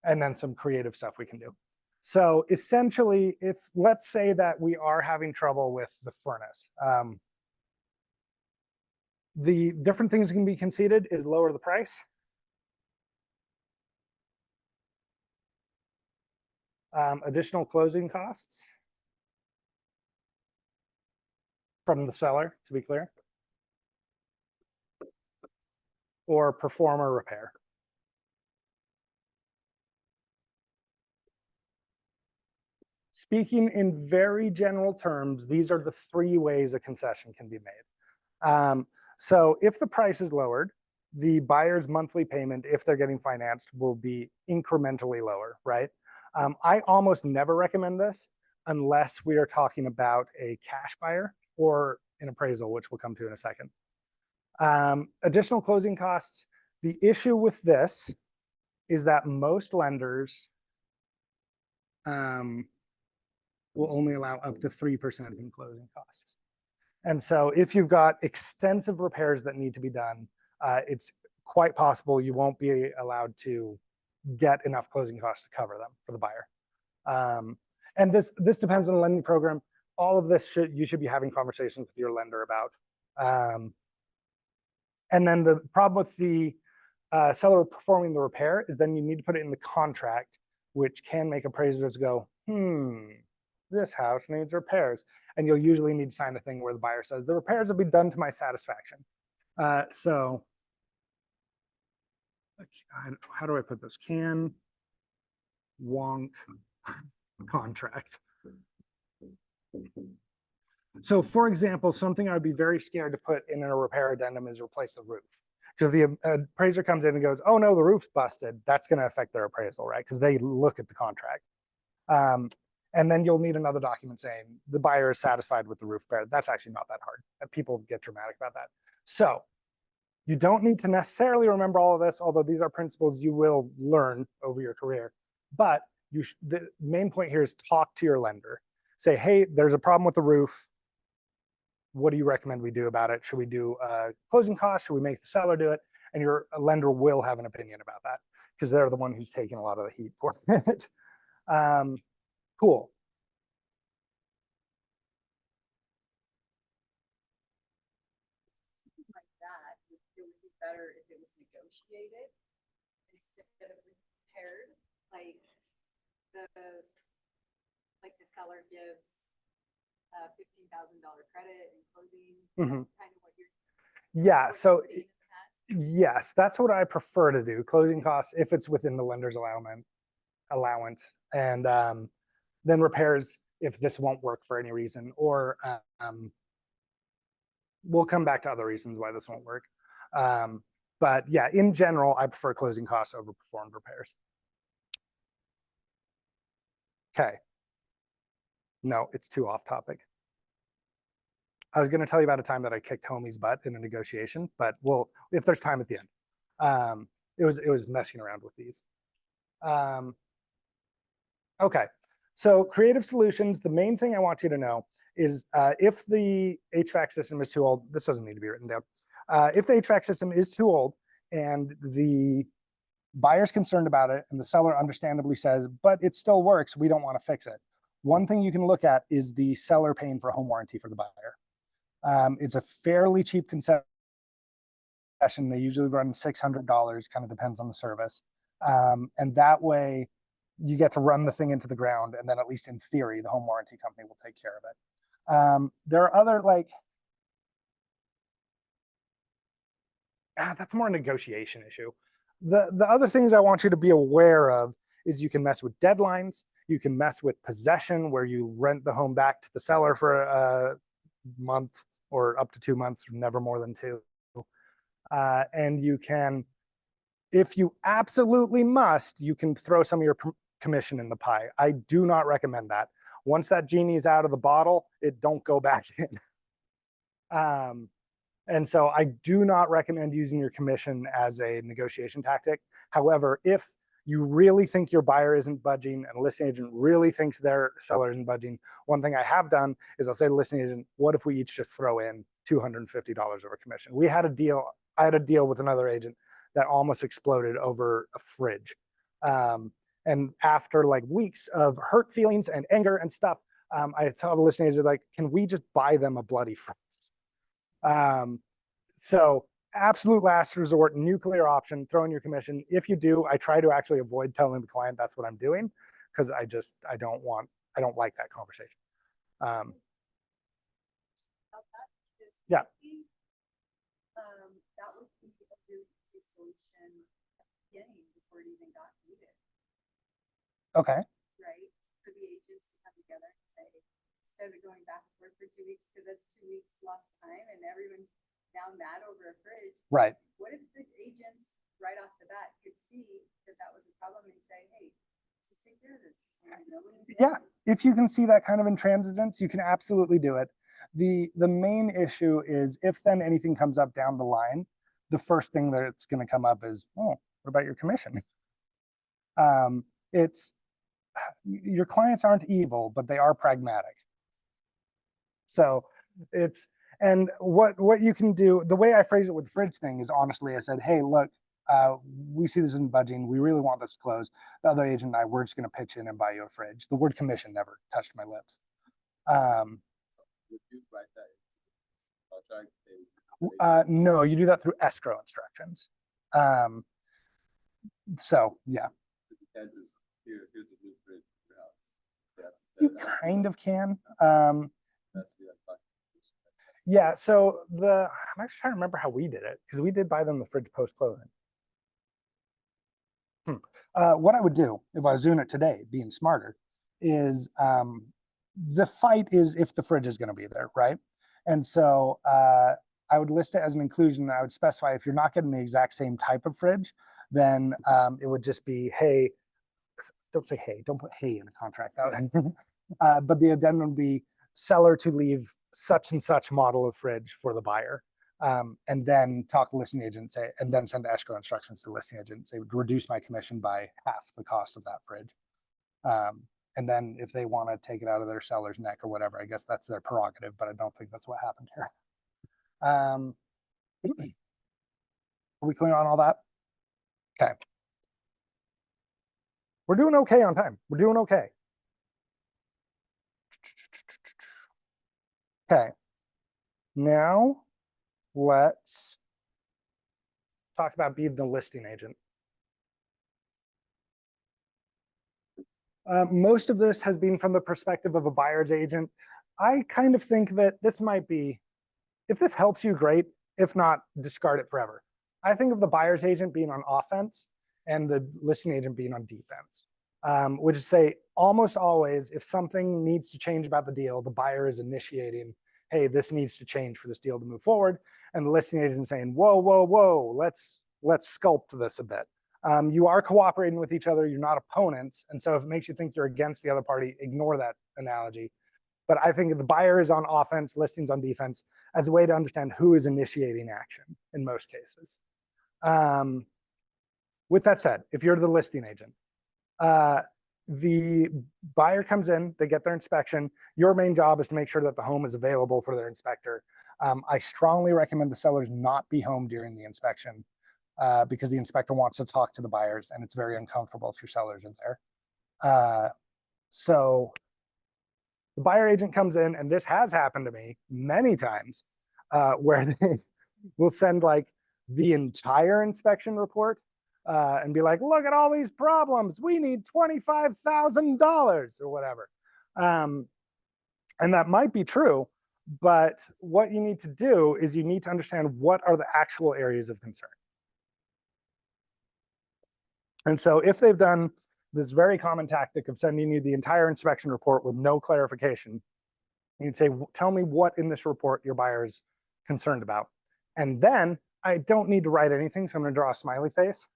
and then some creative stuff we can do. So essentially, if let's say that we are having trouble with the furnace, the different things that can be conceded is lower the price. Additional closing costs from the seller, to be clear, or perform a repair. Speaking in very general terms, these are the three ways a concession can be made. So if the price is lowered, the buyer's monthly payment, if they're getting financed, will be incrementally lower, right? I almost never recommend this unless we are talking about a cash buyer or an appraisal, which we'll come to in a second. Additional closing costs. The issue with this is that most lenders will only allow up to 3% in closing costs. And so if you've got extensive repairs that need to be done, it's quite possible you won't be allowed to get enough closing costs to cover them for the buyer. And this depends on the lending program. all of this you should be having conversations with your lender about. And then the problem with the seller performing the repair is then you need to put it in the contract, which can make appraisers go, this house needs repairs. And you'll usually need to sign a thing where the buyer says, the repairs will be done to my satisfaction. So how do I put this? Can wonk contract. So for example, something I'd be very scared to put in a repair addendum is replace the roof. Because if the appraiser comes in and goes, oh no, the roof's busted, that's going to affect their appraisal, right? Because they look at the contract. And then you'll need another document saying the buyer is satisfied with the roof repair. That's actually not that hard. People get dramatic about that. So you don't need to necessarily remember all of this, although these are principles you will learn over your career. But the main point here is talk to your lender. Say, hey, there's a problem with the roof. What do you recommend we do about it? Should we do closing costs? Should we make the seller do it? And your lender will have an opinion about that because they're the one who's taking a lot of the heat for it. Cool. Like that, it would be better if it was negotiated instead of repaired. Like the seller gives $15,000 credit in closing. Kind of what you're. Yeah. So yes, that's what I prefer to do. Closing costs if it's within the lender's allowance, and then repairs if this won't work for any reason, or we'll come back to other reasons why this won't work. But yeah, in general, I prefer closing costs over performed repairs. Okay. No, it's too off topic. I was going to tell you about a time that I kicked homie's butt in a negotiation, but if there's time at the end. It was messing around with these. Okay, so creative solutions. The main thing I want you to know is if the HVAC system is too old, this doesn't need to be written down. If the HVAC system is too old and the buyer's concerned about it and the seller understandably says, but it still works, we don't want to fix it. One thing you can look at is the seller paying for a home warranty for the buyer. It's a fairly cheap concession. They usually run $600, kind of depends on the service. And that way you get to run the thing into the ground, and then at least in theory, the home warranty company will take care of it. There are other that's more a negotiation issue. The other things I want you to be aware of is you can mess with deadlines. You can mess with possession, where you rent the home back to the seller for a month or up to 2 months, never more than 2. And you can, if you absolutely must, you can throw some of your commission in the pie. I do not recommend that. Once that genie is out of the bottle, it don't go back in. And so I do not recommend using your commission as a negotiation tactic. However, if you really think your buyer isn't budging and a listing agent really thinks their seller isn't budging, one thing I have done is I'll say to the listing agent, what if we each just throw in $250 over commission? I had a deal with another agent that almost exploded over a fridge. And after weeks of hurt feelings and anger and stuff, I tell the listing agent, can we just buy them a bloody fridge? So absolute last resort, nuclear option, throw in your commission. If you do, I try to actually avoid telling the client that's what I'm doing, because I don't like that conversation. Yeah. That would be a really easy solution at the beginning before it even got needed. Okay. Right? For the agents to come together and say, instead of going back and forth for 2 weeks, because that's 2 weeks lost time and everyone's now mad over a fridge. Right. What if the agents right off the bat could see that that was a problem and say, hey, just take care of this? Yeah, if you can see that kind of intransigence, you can absolutely do it. The main issue is if then anything comes up down the line, the first thing that it's going to come up is, oh, what about your commission? Your clients aren't evil, but they are pragmatic. So and what you can do, the way I phrase it with the fridge thing is honestly, I said, hey, look, we see this isn't budging. We really want this to close. The other agent and I, we're just going to pitch in and buy you a fridge. The word commission never touched my lips. Would you write that into the contract? No, you do that through escrow instructions. So yeah. You can't just, here's a new fridge for your house. You kind of can. That's the documentation. Yeah, so I'm actually trying to remember how we did it, because we did buy them the fridge post-closing. What I would do if I was doing it today, being smarter, is the fight is if the fridge is going to be there, right? And so I would list it as an inclusion. And I would specify if you're not getting the exact same type of fridge, then it would just be, hey, don't say hey, don't put hey in a contract. But the addendum would be seller to leave such and such model of fridge for the buyer. And then talk to the listing agent, say, and then send the escrow instructions to the listing agent, say, would reduce my commission by half the cost of that fridge. And then if they want to take it out of their seller's neck or whatever, I guess that's their prerogative, but I don't think that's what happened here. Are we clear on all that? Okay. We're doing okay on time. We're doing okay. Okay. Now let's talk about being the listing agent. Most of this has been from the perspective of a buyer's agent. I kind of think that this might be, if this helps you, great. If not, discard it forever. I think of the buyer's agent being on offense and the listing agent being on defense, which is say almost always if something needs to change about the deal, the buyer is initiating, hey, this needs to change for this deal to move forward. And the listing agent is saying, whoa, whoa, whoa, let's sculpt this a bit. You are cooperating with each other. You're not opponents. And so if it makes you think you're against the other party, ignore that analogy. But I think the buyer is on offense, listings on defense, as a way to understand who is initiating action in most cases. With that said, if you're the listing agent, the buyer comes in, they get their inspection. Your main job is to make sure that the home is available for their inspector. I strongly recommend the sellers not be home during the inspection because the inspector wants to talk to the buyers and it's very uncomfortable if your sellers are there. So the buyer agent comes in, and this has happened to me many times, where they will send like the entire inspection report and be like, look at all these problems. We need $25,000 or whatever. And that might be true, but what you need to do is you need to understand what are the actual areas of concern. And so if they've done this very common tactic of sending you the entire inspection report with no clarification, you'd say, tell me what in this report your buyer's concerned about. And then I don't need to write anything, so I'm going to draw a smiley face.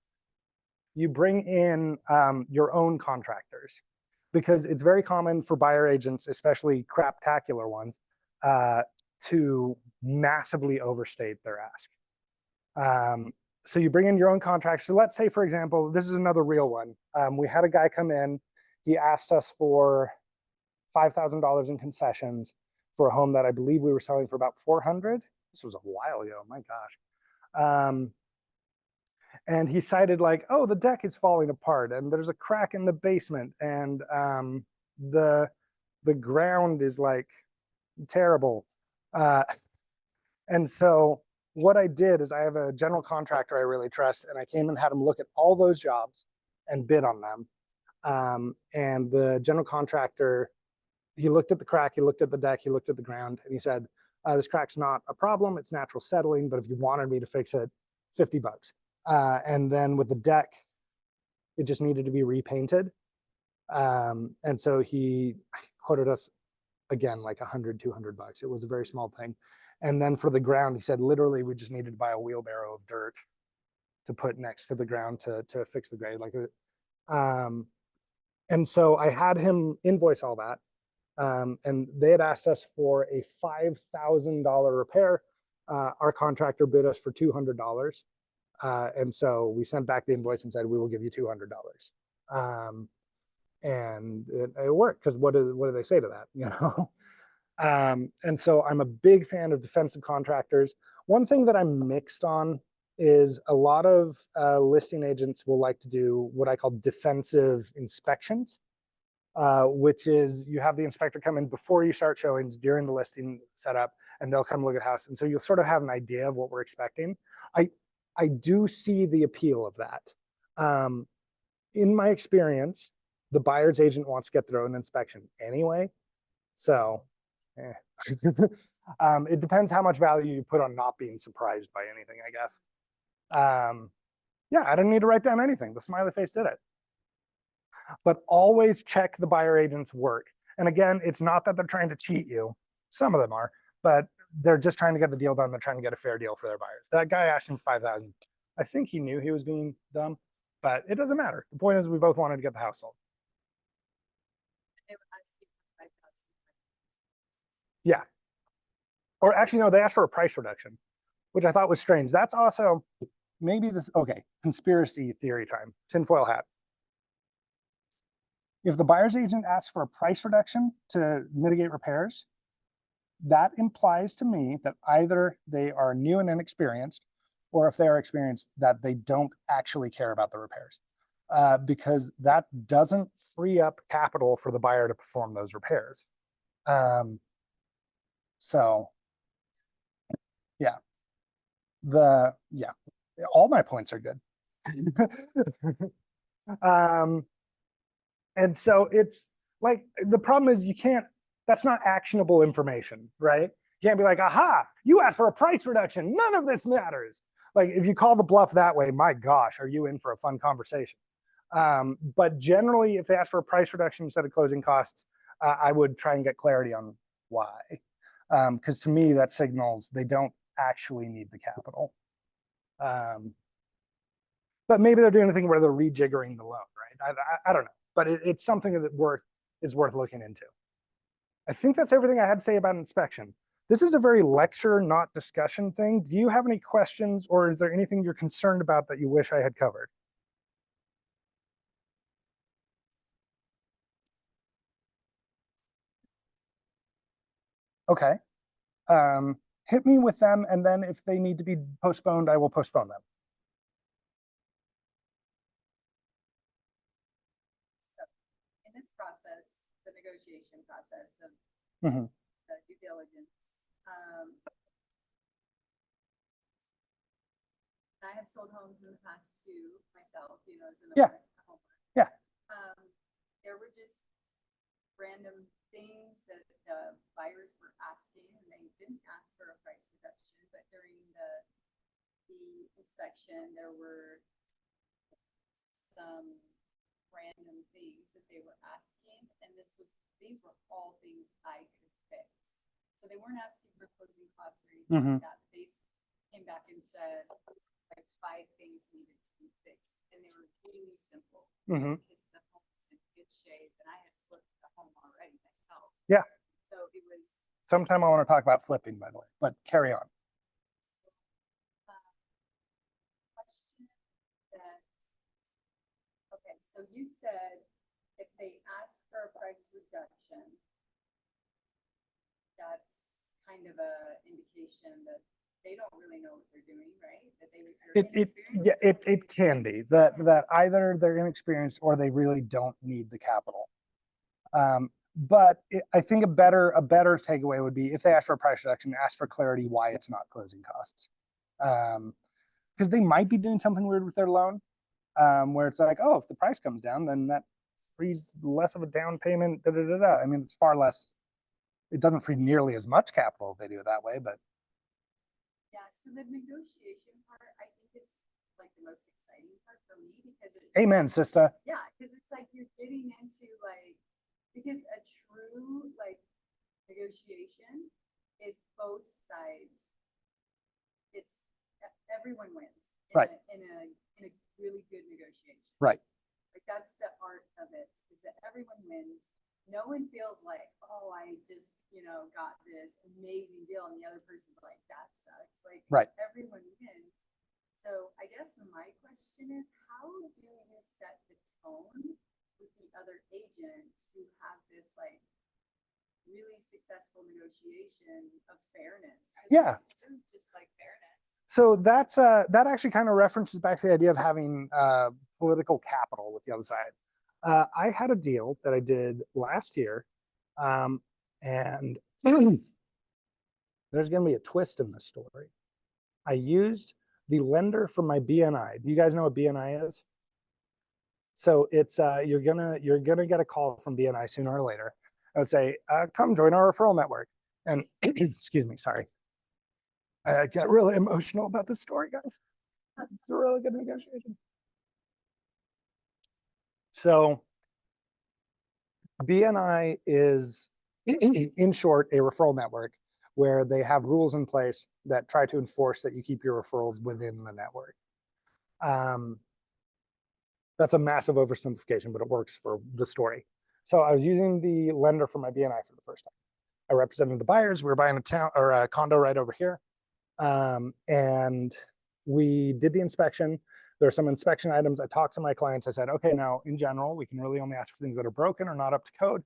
You bring in your own contractors, because it's very common for buyer agents, especially craptacular ones, to massively overstate their ask. So you bring in your own contractors. So let's say, for example, this is another real one. We had a guy come in. He asked us for $5,000 in concessions for a home that I believe we were selling for about $400. This was a while ago, my gosh. And he cited like, oh, the deck is falling apart and there's a crack in the basement and the ground is like terrible. And so what I did is I have a general contractor I really trust, and I came and had him look at all those jobs and bid on them. And the general contractor, he looked at the crack, he looked at the deck, he looked at the ground, and he said, this crack's not a problem, it's natural settling, but if you wanted me to fix it, $50. And then with the deck, it just needed to be repainted. And so he quoted us again, like $100, $200. It was a very small thing. And then for the ground, he said, literally, we just needed to buy a wheelbarrow of dirt to put next to the ground to fix the grade. And so I had him invoice all that. And they had asked us for a $5,000 repair. Our contractor bid us for $200. And so we sent back the invoice and said, we will give you $200. And it worked, because what do they say to that, you know? And so I'm a big fan of defensive contractors. One thing that I'm mixed on is a lot of listing agents will like to do what I call defensive inspections. which is you have the inspector come in before you start showings during the listing setup, and they'll come look at the house. And so you'll sort of have an idea of what we're expecting. I do see the appeal of that. In my experience, the buyer's agent wants to get their own inspection anyway. So it depends how much value you put on not being surprised by anything, I guess. Yeah, I didn't need to write down anything. The smiley face did it. But always check the buyer agent's work. And again, it's not that they're trying to cheat you. Some of them are, but they're just trying to get the deal done. They're trying to get a fair deal for their buyers. That guy asked him $5,000. I think he knew he was being dumb, but it doesn't matter. The point is we both wanted to get the house sold. Yeah. Or actually, no, they asked for a price reduction, which I thought was strange. That's also maybe this, okay, conspiracy theory time, tinfoil hat. If the buyer's agent asks for a price reduction to mitigate repairs, that implies to me that either they are new and inexperienced, or if they are experienced, that they don't actually care about the repairs. Because that doesn't free up capital for the buyer to perform those repairs. So, yeah. All my points are good. And so it's like, the problem is that's not actionable information, right? You can't be like, aha, you asked for a price reduction. None of this matters. Like if you call the bluff that way, my gosh, are you in for a fun conversation? But generally, if they ask for a price reduction instead of closing costs, I would try and get clarity on why. Because to me, that signals they don't actually need the capital. But maybe they're doing a thing where they're rejiggering the loan, right? I don't know, but it's something that is worth looking into. I think that's everything I had to say about inspection. This is a very lecture, not discussion thing. Do you have any questions, or is there anything you're concerned about that you wish I had covered? Okay. Hit me with them, and then if they need to be postponed, I will postpone them. In this process, the negotiation process of Mm-hmm. the due diligence, I have sold homes in the past too myself, you know, as an homeowner. Yeah. There were just random things that the buyers were asking, and they didn't ask for a price reduction, but during the inspection, there were some random things that they were asking, and these were all things I could fix. So they weren't asking for closing costs or anything like that. They came back and said like 5 things needed to be fixed, and they were really simple because the home was in good shape, and I had flipped the home already myself. Yeah. So it was. Sometime I want to talk about flipping, by the way, but carry on. Question that. Okay, so you said if they ask for a price reduction, that's kind of a indication that they don't really know what they're doing, right? That It can be that either they're inexperienced or they really don't need the capital. But I think a better takeaway would be if they ask for a price reduction, ask for clarity why it's not closing costs. Because they might be doing something weird with their loan, where it's like, oh, if the price comes down, then that frees less of a down payment. I mean, it's far less. It doesn't free nearly as much capital if they do it that way, but. Yeah, so the negotiation part, I think, is like the most exciting part for me because Amen, sister. Yeah, because it's like you're getting into like, because a true like negotiation is both sides. It's everyone wins in a really good negotiation. Right. Like that's the art of it, is that everyone wins. No one feels like, oh, I just, got this amazing deal, and the other person's like, that sucks. Like, everyone wins. So I guess my question is, how do you set the tone with the other agent to have this like really successful negotiation of fairness? Yeah. Just like fairness. So that actually kind of references back to the idea of having political capital with the other side. I had a deal that I did last year, and there's going to be a twist in this story. I used the lender from my BNI. Do you guys know what BNI is? So it's you're gonna get a call from BNI sooner or later. I would say, come join our referral network. And excuse me, sorry. I get really emotional about this story, guys. It's a really good negotiation. So BNI is, in short, a referral network where they have rules in place that try to enforce that you keep your referrals within the network. That's a massive oversimplification, but it works for the story. So I was using the lender for my BNI for the first time. I represented the buyers. We were buying a condo right over here. And we did the inspection. There are some inspection items. I talked to my clients. I said, okay, now in general, we can really only ask for things that are broken or not up to code.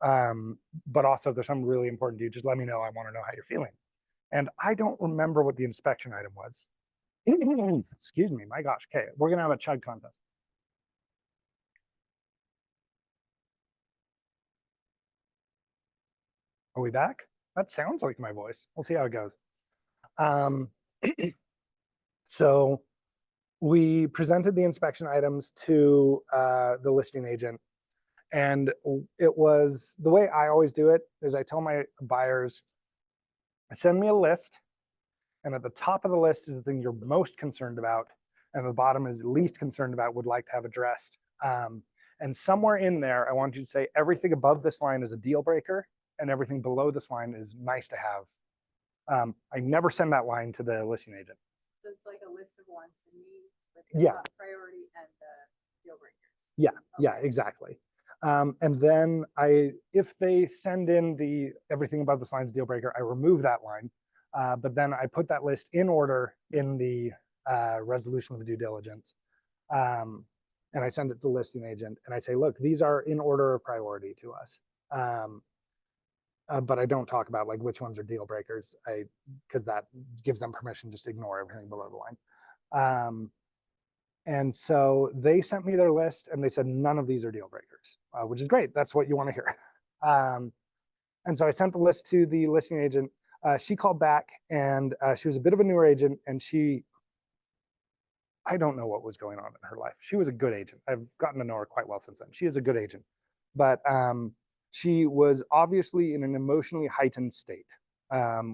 But also if there's something really important to you, just let me know. I want to know how you're feeling. And I don't remember what the inspection item was. Excuse me, my gosh. Okay, we're going to have a chug contest. Are we back? That sounds like my voice. We'll see how it goes. So we presented the inspection items to the listing agent. And it was, the way I always do it is I tell my buyers, send me a list. And at the top of the list is the thing you're most concerned about. And the bottom is least concerned about, would like to have addressed. And somewhere in there, I want you to say everything above this line is a deal breaker and everything below this line is nice to have. I never send that line to the listing agent. So it's like a list of wants and needs, with the top priority and the deal breakers. Yeah, yeah, exactly. And then if they send in the everything above this line is deal breaker, I remove that line. But then I put that list in order in the resolution of the due diligence. And I send it to the listing agent and I say, look, these are in order of priority to us. But I don't talk about like which ones are deal breakers, because that gives them permission just to ignore everything below the line. And so they sent me their list and they said, none of these are deal breakers, which is great. That's what you want to hear. And so I sent the list to the listing agent. She called back and she was a bit of a newer agent and I don't know what was going on in her life. She was a good agent. I've gotten to know her quite well since then. She is a good agent, but she was obviously in an emotionally heightened state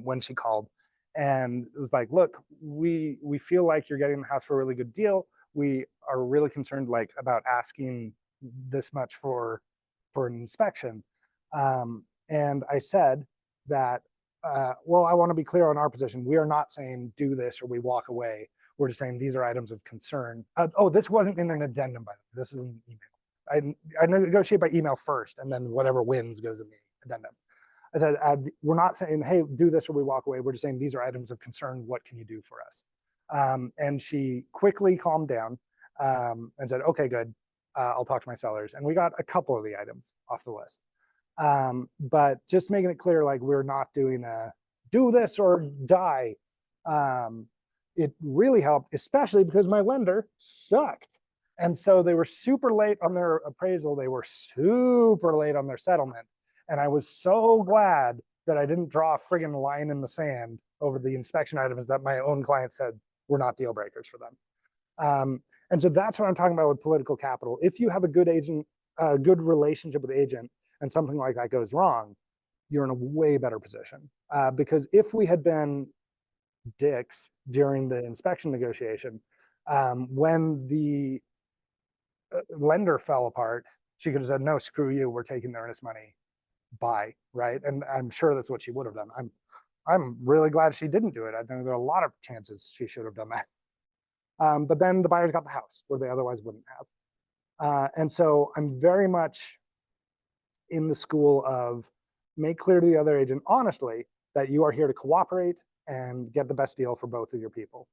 when she called, and it was like, look, we feel like you're getting the house for a really good deal. We are really concerned like about asking this much for an inspection. And I said that, well, I want to be clear on our position. We are not saying do this or we walk away. We're just saying these are items of concern. Oh, this wasn't in an addendum, by the way. This is an email. I negotiate by email first, and then whatever wins goes in the addendum. I said, we're not saying, hey, do this or we walk away. We're just saying these are items of concern. What can you do for us? And she quickly calmed down and said, okay, good. I'll talk to my sellers. And we got a couple of the items off the list. But just making it clear, like we're not doing a do this or die. It really helped, especially because my lender sucked. And so they were super late on their appraisal. They were super late on their settlement. And I was so glad that I didn't draw a friggin' line in the sand over the inspection items that my own client said were not deal breakers for them. And so that's what I'm talking about with political capital. If you have a good agent, a good relationship with the agent, and something like that goes wrong, you're in a way better position. Because if we had been dicks during the inspection negotiation, when the lender fell apart, she could have said, no, screw you, we're taking the earnest money, bye, right? And I'm sure that's what she would have done. I'm really glad she didn't do it. I think there are a lot of chances she should have done that. But then the buyers got the house where they otherwise wouldn't have. And so I'm very much in the school of make clear to the other agent, honestly, that you are here to cooperate and get the best deal for both of your people.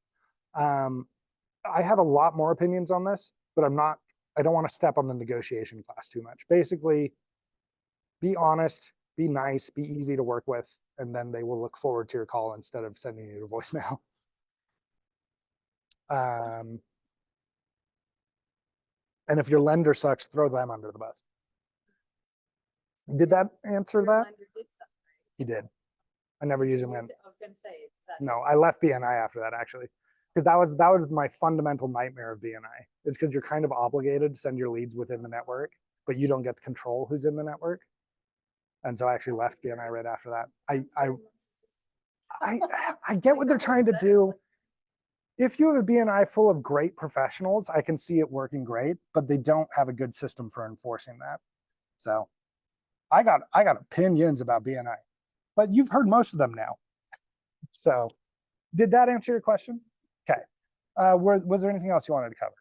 I have a lot more opinions on this, but I don't want to step on the negotiation class too much. Basically, be honest, be nice, be easy to work with, and then they will look forward to your call instead of sending you a voicemail. And if your lender sucks, throw them under the bus. Did that answer Your that? lender did something, right? He did. I never used him. I was gonna say, is that? No, I left BNI after that actually, because that was my fundamental nightmare of BNI. It's because you're kind of obligated to send your leads within the network, but you don't get to control who's in the network. And so I actually left BNI right after that. I get what they're trying to do. If you have a BNI full of great professionals, I can see it working great, but they don't have a good system for enforcing that. So I got opinions about BNI, but you've heard most of them now. So did that answer your question? Okay. Was there anything else you wanted to cover?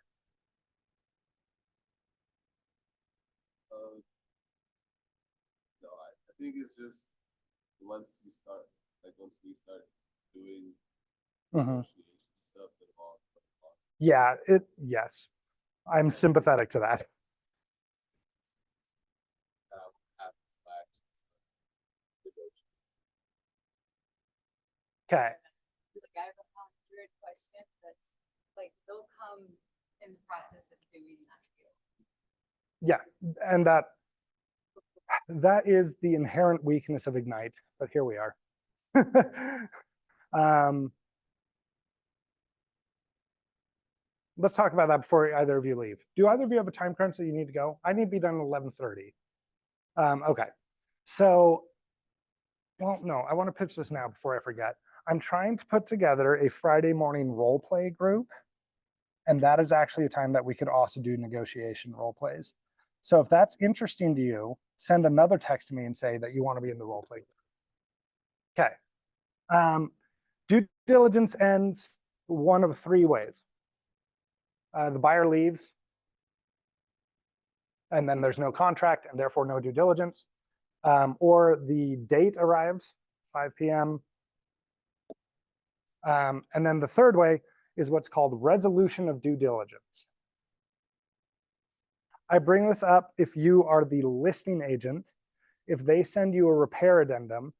No, I think it's just once we start doing negotiation stuff involved. Yeah, yes. I'm sympathetic to that. Okay. Like I have 100 questions that's like they'll come in the process of doing that deal. Yeah, and that is the inherent weakness of Ignite, but here we are. Let's talk about that before either of you leave. Do either of you have a time crunch that you need to go? I need to be done at 11:30. Okay, so, well, no, I want to pitch this now before I forget. I'm trying to put together a Friday morning role play group, and that is actually a time that we could also do negotiation role plays. So if that's interesting to you, send another text to me and say that you want to be in the role play group. Okay. Due diligence ends one of three ways. The buyer leaves, and then there's no contract and therefore no due diligence. Or the date arrives, 5 p.m. And then the third way is what's called resolution of due diligence. I bring this up if you are the listing agent. If they send you a repair addendum,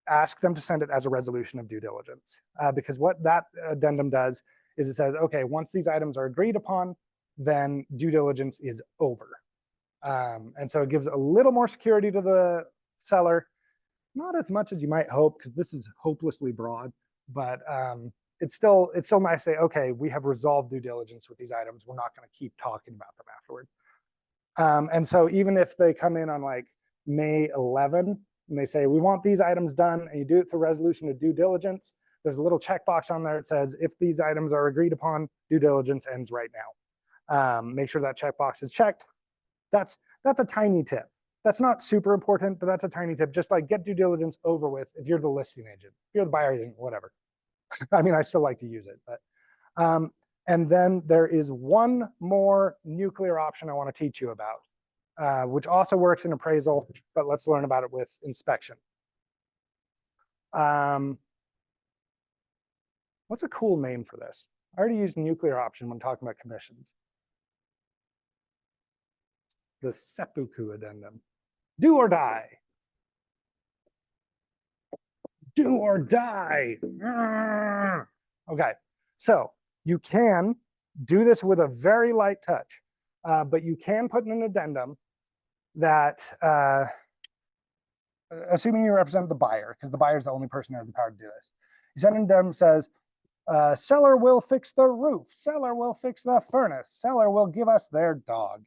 ask them to send it as a resolution of due diligence. Because what that addendum does is it says, okay, once these items are agreed upon, then due diligence is over. And so it gives a little more security to the seller. Not as much as you might hope, because this is hopelessly broad, but it's still nice to say, okay, we have resolved due diligence with these items. We're not going to keep talking about them afterward. And so even if they come in on like May 11 and they say, we want these items done, and you do it through resolution of due diligence, there's a little checkbox on there that says, if these items are agreed upon, due diligence ends right now. Make sure that checkbox is checked. That's a tiny tip. That's not super important, but that's a tiny tip. Just like get due diligence over with if you're the listing agent, if you're the buyer agent, whatever. I mean, I still like to use it, but and then there is one more nuclear option I want to teach you about, which also works in appraisal, but let's learn about it with inspection. What's a cool name for this? I already used nuclear option when talking about commissions. The seppuku addendum. Do or die. Do or die. Okay, so you can do this with a very light touch, but you can put in an addendum that, assuming you represent the buyer, because the buyer is the only person who has the power to do this, you send an addendum says, seller will fix the roof, seller will fix the furnace, seller will give us their dog.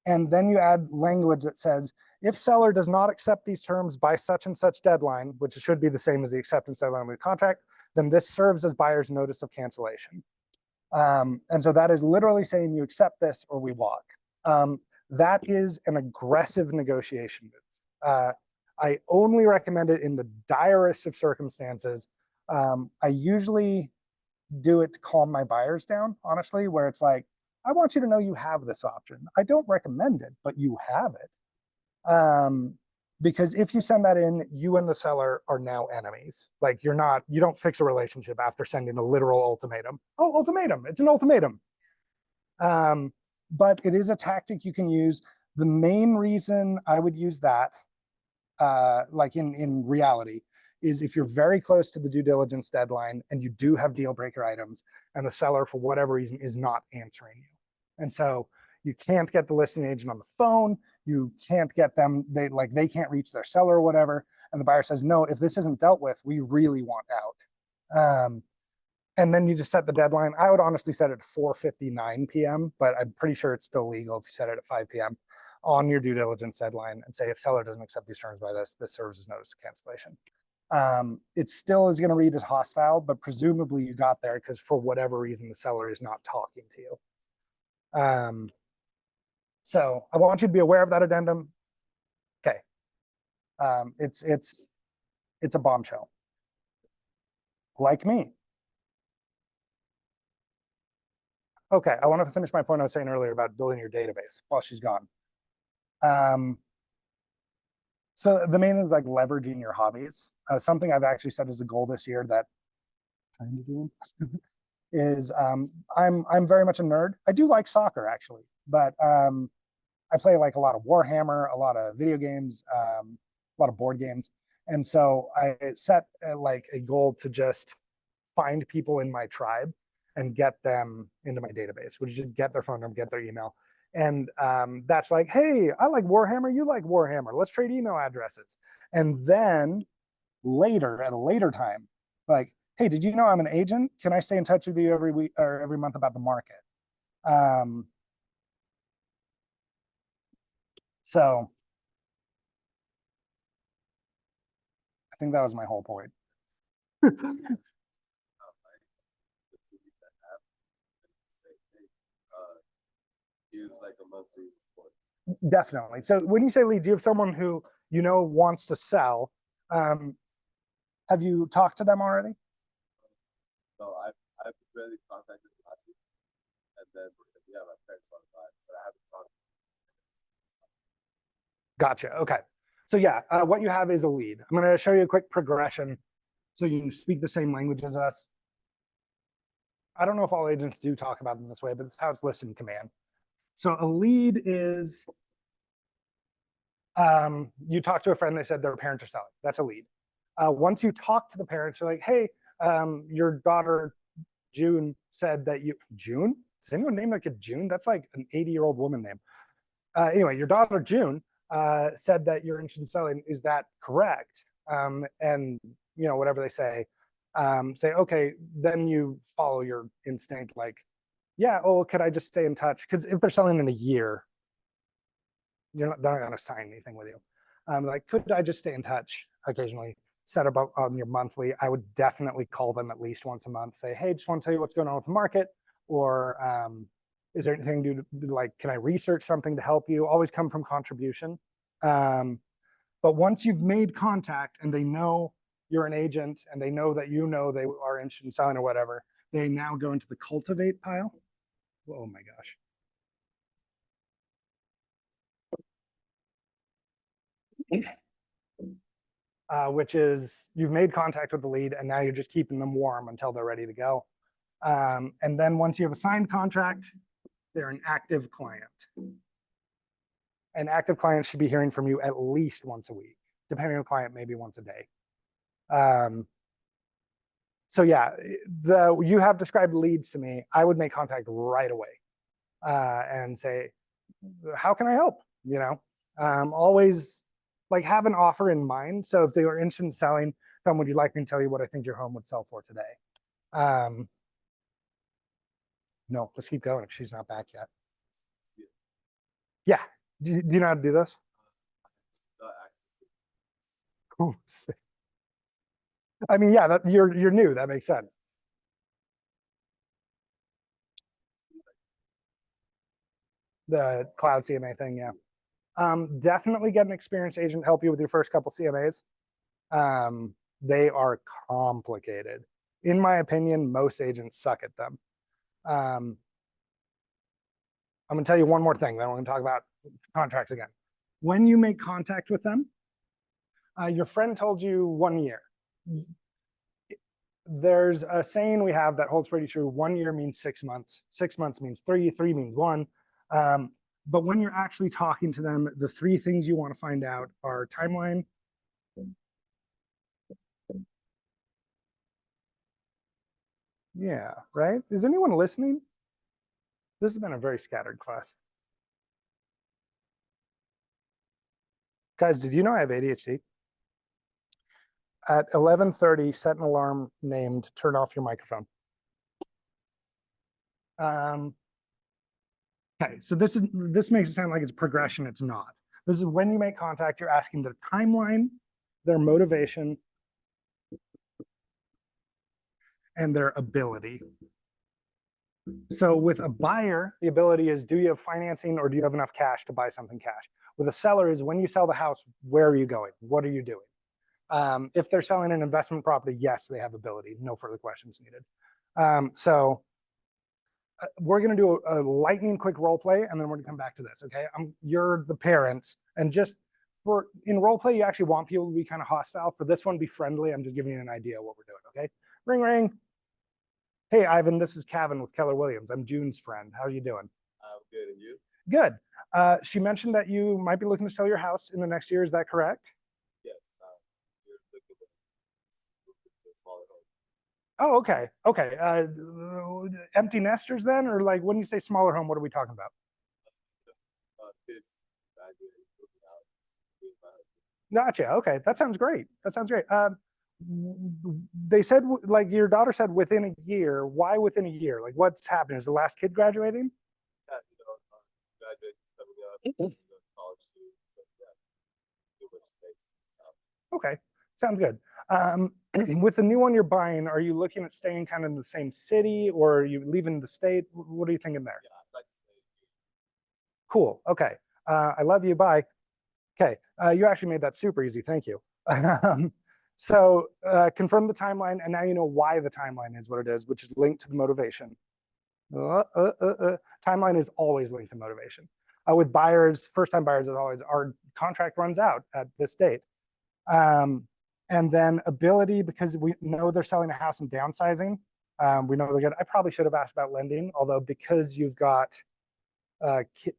And then you add language that says, if seller does not accept these terms by such and such deadline, which should be the same as the acceptance deadline with contract, then this serves as buyer's notice of cancellation. And so that is literally saying you accept this or we walk. That is an aggressive negotiation move. I only recommend it in the direst of circumstances. I usually do it to calm my buyers down, honestly, where it's like, I want you to know you have this option. I don't recommend it, but you have it. Because if you send that in, you and the seller are now enemies. Like you don't fix a relationship after sending a literal ultimatum. Oh, ultimatum, it's an ultimatum. But it is a tactic you can use. The main reason I would use that, like in reality, is if you're very close to the due diligence deadline and you do have deal breaker items and the seller, for whatever reason, is not answering you. And so you can't get the listing agent on the phone. You can't get them, they can't reach their seller or whatever. And the buyer says, no, if this isn't dealt with, we really want out. And then you just set the deadline. I would honestly set it at 4:59 p.m., but I'm pretty sure it's still legal if you set it at 5 p.m. on your due diligence deadline and say, if seller doesn't accept these terms by this serves as notice of cancellation. It still is going to read as hostile, but presumably you got there because for whatever reason, the seller is not talking to you. So I want you to be aware of that addendum. Okay. It's a bombshell. Like me. Okay, I want to finish my point I was saying earlier about building your database while she's gone. So the main thing is like leveraging your hobbies. Something I've actually set as a goal this year that I'm kind of doing is I'm very much a nerd. I do like soccer actually, but I play like a lot of Warhammer, a lot of video games, a lot of board games. And so I set like a goal to just find people in my tribe and get them into my database, which is just get their phone number, get their email. And that's like, hey, I like Warhammer, you like Warhammer, let's trade email addresses. And then later, at a later time, like, hey, did you know I'm an agent? Can I stay in touch with you every week or every month about the market? So I think that was my whole point. Use like a monthly report. Definitely. So when you say leads, you have someone who you know wants to sell. Have you talked to them already? So I've barely contacted them last week, and then they said, yeah, my parents want to buy, but I haven't talked. Gotcha. Okay. So yeah, what you have is a lead. I'm going to show you a quick progression so you can speak the same language as us. I don't know if all agents do talk about them this way, but this is how it's listed in command. So a lead is you talk to a friend, they said their parents are selling. That's a lead. Once you talk to the parents, you're like, hey, your daughter June said that you, June? Is anyone named like a June? That's like an 80-year-old woman name. Anyway, your daughter June said that you're interested in selling. Is that correct? And you know, whatever they say, okay, then you follow your instinct, like, yeah, oh, could I just stay in touch? Because if they're selling in a year, they're not going to sign anything with you. Like, could I just stay in touch occasionally? Set up on your monthly. I would definitely call them at least once a month. Say, hey, just want to tell you what's going on with the market, or is there anything to like? Can I research something to help you? Always come from contribution. But once you've made contact and they know you're an agent and they know that you know they are interested in selling or whatever, they now go into the cultivate pile. Oh my gosh. Which is you've made contact with the lead and now you're just keeping them warm until they're ready to go. And then once you have a signed contract, they're an active client. An active client should be hearing from you at least once a week, depending on the client, maybe once a day. So yeah, you have described leads to me. I would make contact right away and say, how can I help? You know, always like have an offer in mind. So if they were interested in selling, then would you like me to tell you what I think your home would sell for today? No, let's keep going if she's not back yet. Yeah. Do you know how to do this? Oh, sick. I mean, yeah, you're new. That makes sense. The cloud CMA thing, yeah. Definitely get an experienced agent help you with your first couple CMAs. They are complicated. In my opinion, most agents suck at them. I'm going to tell you one more thing, then we're going to talk about contracts again. When you make contact with them, your friend told you 1 year. There's a saying we have that holds pretty true. 1 year means 6 months. 6 months means 3. 3 means 1. But when you're actually talking to them, the 3 things you want to find out are timeline, yeah, right? Is anyone listening? This has been a very scattered class. Guys, did you know I have ADHD? At 11:30, set an alarm named turn off your microphone. Okay, so this makes it sound like it's progression. It's not. This is when you make contact, you're asking their timeline, their motivation, and their ability. So with a buyer, the ability is, do you have financing or do you have enough cash to buy something cash? With a seller is, when you sell the house, where are you going? What are you doing? If they're selling an investment property, yes, they have ability. No further questions needed. We're going to do a lightning quick role play, and then we're going to come back to this. Okay, you're the parents, and just in role play, you actually want people to be kind of hostile. For this one, be friendly. I'm just giving you an idea of what we're doing. Okay, ring ring. Hey, Ivan, this is Cavan with Keller Williams. I'm June's friend. How are you doing? I'm good, and you? Good. She mentioned that you might be looking to sell your house in the next year. Is that correct? Yes. You're looking to smaller home. Oh, okay. Okay. Empty nesters then, or like when you say smaller home, what are we talking about? Kids graduating, moving out, doing my husband. Gotcha. Okay, that sounds great. That sounds great. They said, like your daughter said, within a year. Why within a year? Like, what's happening? Is the last kid graduating? Yeah, graduating coming up, you know, college students, so yeah, too much space. Okay, sounds good. With the new one you're buying, are you looking at staying kind of in the same city, or are you leaving the state? What are you thinking there? Yeah, I'd like to stay. Cool. Okay. I love you. Bye. Okay. You actually made that super easy. Thank you. So confirm the timeline, and now you know why the timeline is what it is, which is linked to the motivation. Timeline is always linked to motivation. With buyers, first-time buyers, as always, our contract runs out at this date. And then ability, because we know they're selling a house and downsizing. We know they're good. I probably should have asked about lending, although because you've got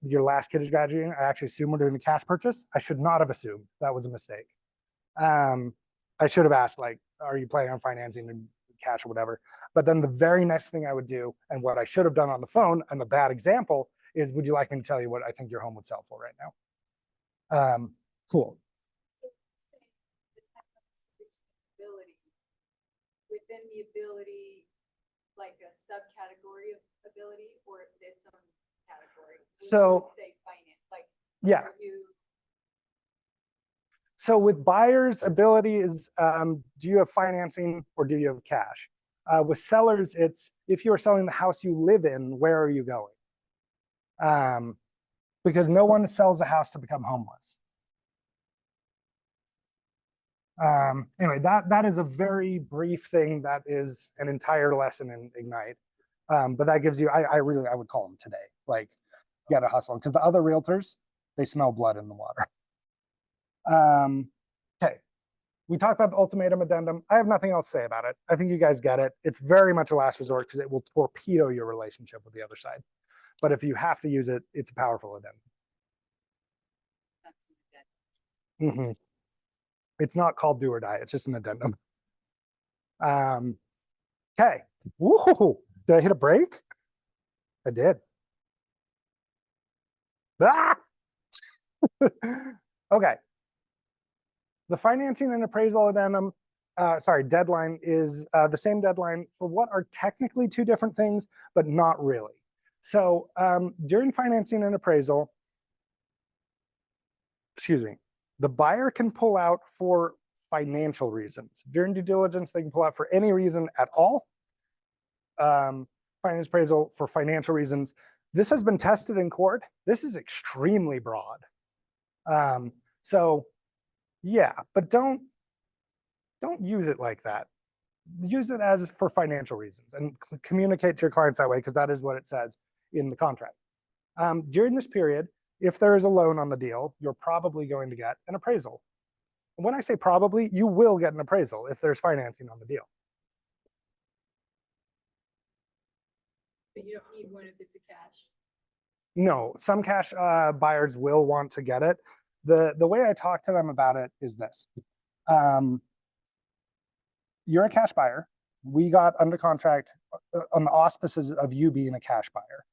your last kid is graduating, I actually assume we're doing a cash purchase. I should not have assumed. That was a mistake. I should have asked, like, are you planning on financing and cash or whatever? But then the very next thing I would do, and what I should have done on the phone, I'm a bad example, is would you like me to tell you what I think your home would sell for right now? Cool. Within the ability, like a subcategory of ability, or its own category? So, say finance, like, yeah. So with buyers, ability is, do you have financing or do you have cash? With sellers, it's, if you are selling the house you live in, where are you going? Because no one sells a house to become homeless. Anyway, that is a very brief thing. That is an entire lesson in Ignite. But that gives you, I would call them today. Like, you gotta hustle. Because the other realtors, they smell blood in the water. Okay, we talked about the ultimatum addendum. I have nothing else to say about it. I think you guys get it. It's very much a last resort because it will torpedo your relationship with the other side. But if you have to use it, it's a powerful addendum. It's not called do or die. It's just an addendum. Okay. Woohoo! Did I hit a break? I did. Ah! Okay. The financing and appraisal addendum, deadline is the same deadline for what are technically two different things, but not really. So during financing and appraisal, the buyer can pull out for financial reasons. During due diligence, they can pull out for any reason at all. Finance appraisal for financial reasons. This has been tested in court. This is extremely broad. So yeah, but don't use it like that. Use it as for financial reasons and communicate to your clients that way, because that is what it says in the contract. During this period, if there is a loan on the deal, you're probably going to get an appraisal. And when I say probably, you will get an appraisal if there's financing on the deal. But you don't need one if it's a cash. No, some cash buyers will want to get it. The way I talk to them about it is this. You're a cash buyer. We got under contract on the auspices of you being a cash buyer.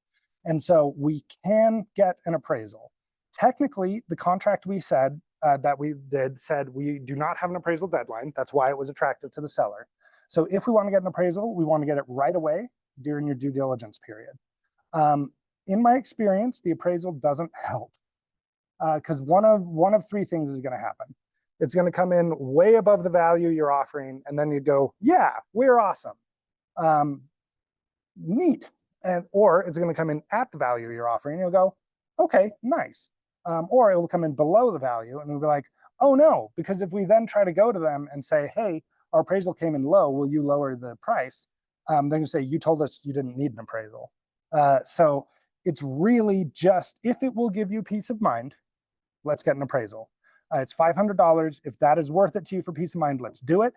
And so we can get an appraisal. Technically, the contract we said that we did said we do not have an appraisal deadline. That's why it was attractive to the seller. So if we want to get an appraisal, we want to get it right away during your due diligence period. In my experience, the appraisal doesn't help because one of three things is going to happen. It's going to come in way above the value you're offering, and then you go, yeah, we're awesome. Neat. Or it's going to come in at the value you're offering, and you'll go, okay, nice. Or it will come in below the value, and we'll be like, oh no, because if we then try to go to them and say, hey, our appraisal came in low, will you lower the price? Then you say, you told us you didn't need an appraisal. So it's really just, if it will give you peace of mind, let's get an appraisal. It's $500. If that is worth it to you for peace of mind, let's do it.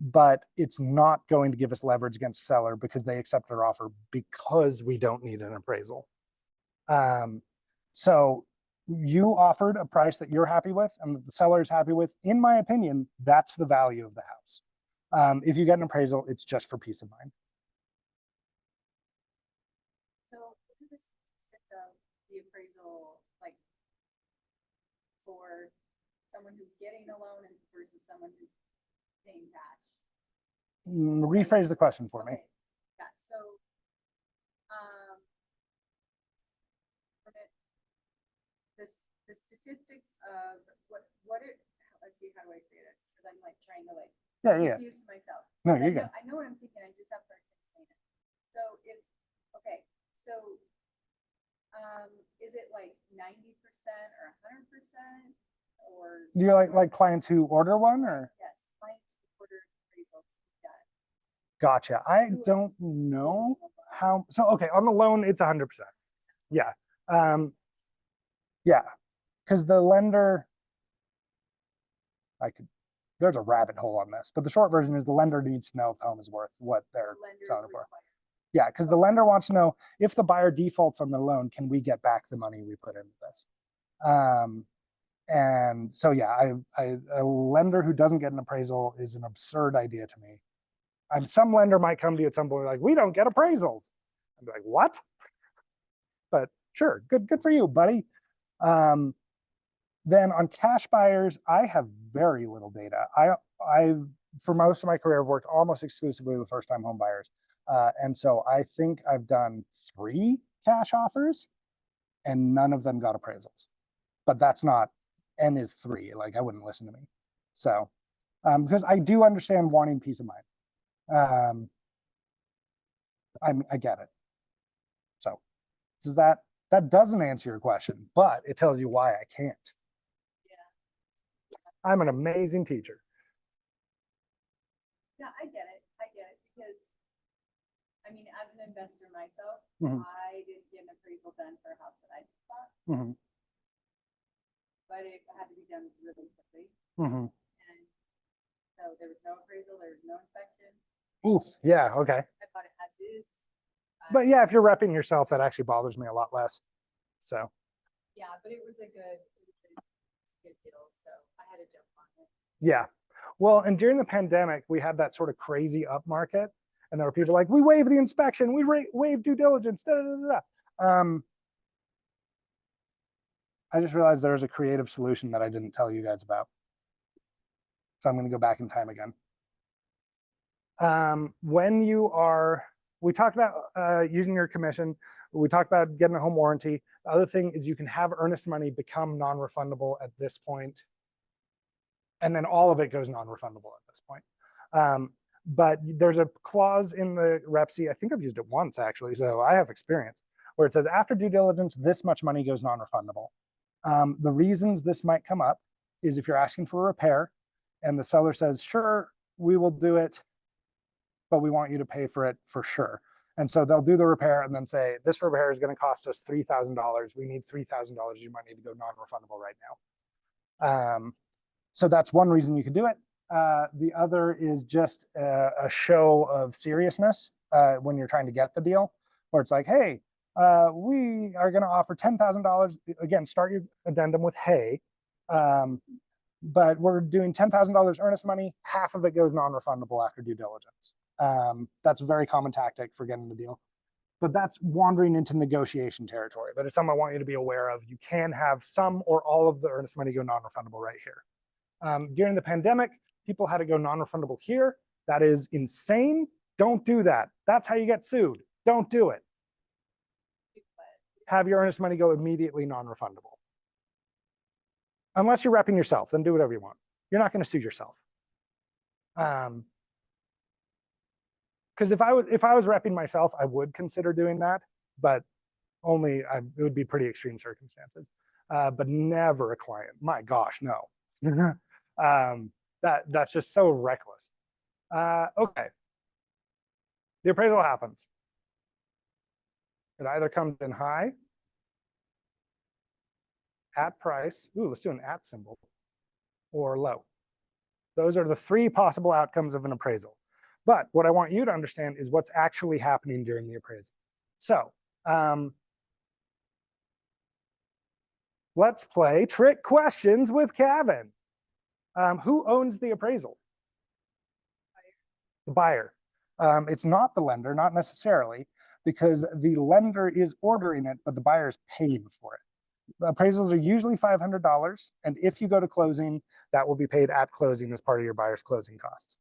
But it's not going to give us leverage against the seller because they accept our offer because we don't need an appraisal. So you offered a price that you're happy with and that the seller is happy with. In my opinion, that's the value of the house. If you get an appraisal, it's just for peace of mind. So what is the appraisal like for someone who's getting a loan and versus someone who's paying cash? Rephrase the question for me. Yeah, so the statistics of what it, let's see, how do I say this? Because I'm like trying to like confuse myself. No, you're good. I know what I'm thinking. I just have to saying it. So if okay, so is it like 90% or 100% or? Do you like clients who order one or? Yes, clients who order appraisals. Gotcha. I don't know how. So okay, on the loan, it's 100%. Yeah. Yeah. Because the lender, there's a rabbit hole on this, but the short version is the lender needs to know if the home is worth what they're selling it for. Yeah, because the lender wants to know if the buyer defaults on the loan, can we get back the money we put into this? And so, yeah, a lender who doesn't get an appraisal is an absurd idea to me. Some lender might come to you at some point like, we don't get appraisals. I'd be like, what? But sure, good for you, buddy. Then on cash buyers, I have very little data. I for most of my career, I've worked almost exclusively with first-time home buyers. And so I think I've done 3 cash offers and none of them got appraisals. But that's not, N is 3, like I wouldn't listen to me. So, because I do understand wanting peace of mind. I get it. So does that doesn't answer your question, but it tells you why I can't. I'm an amazing teacher. Yeah, I get it. Because, I mean, as an investor myself, I didn't get an appraisal done for a house that I just bought. But it had to be done really quickly. And so there was no appraisal, there was no inspection. Oof, yeah, okay. I bought it as is. But yeah, if you're repping yourself, that actually bothers me a lot less. So. Yeah, but it was a good deal, so I had to jump on it. Yeah. Well, and during the pandemic, we had that sort of crazy up market. And there were people like, we waive the inspection, we waive due diligence, da, da, da, da. I just realized there was a creative solution that I didn't tell you guys about. So I'm going to go back in time again. When you are, we talked about using your commission. We talked about getting a home warranty. The other thing is you can have earnest money become non-refundable at this point. And then all of it goes non-refundable at this point. But there's a clause in the REPC, I think I've used it once actually, so I have experience, where it says after due diligence, this much money goes non-refundable. The reasons this might come up is if you're asking for a repair and the seller says, sure, we will do it, but we want you to pay for it for sure. And so they'll do the repair and then say, this repair is going to cost us $3,000. We need $3,000. You might need to go non-refundable right now. So that's one reason you can do it. The other is just a show of seriousness when you're trying to get the deal, where it's like, hey, we are going to offer $10,000. Again, start your addendum with hey, but we're doing $10,000 earnest money. Half of it goes non-refundable after due diligence. That's a very common tactic for getting the deal. but that's wandering into negotiation territory. But it's something I want you to be aware of. You can have some or all of the earnest money go non-refundable right here. During the pandemic, people had to go non-refundable here. That is insane. Don't do that. That's how you get sued. Don't do it. Have your earnest money go immediately non-refundable. Unless you're repping yourself, then do whatever you want. You're not going to sue yourself. Because if I was repping myself, I would consider doing that, but only it would be pretty extreme circumstances. But never a client. My gosh, no. That's just so reckless. Okay. The appraisal happens. It either comes in high, at price, ooh, let's do an at symbol, or low. Those are the three possible outcomes of an appraisal. But what I want you to understand is what's actually happening during the appraisal. So let's play trick questions with Cavan. Who owns the appraisal? The buyer. It's not the lender, not necessarily, because the lender is ordering it, but the buyer is paying for it. The appraisals are usually $500, and if you go to closing, that will be paid at closing as part of your buyer's closing costs.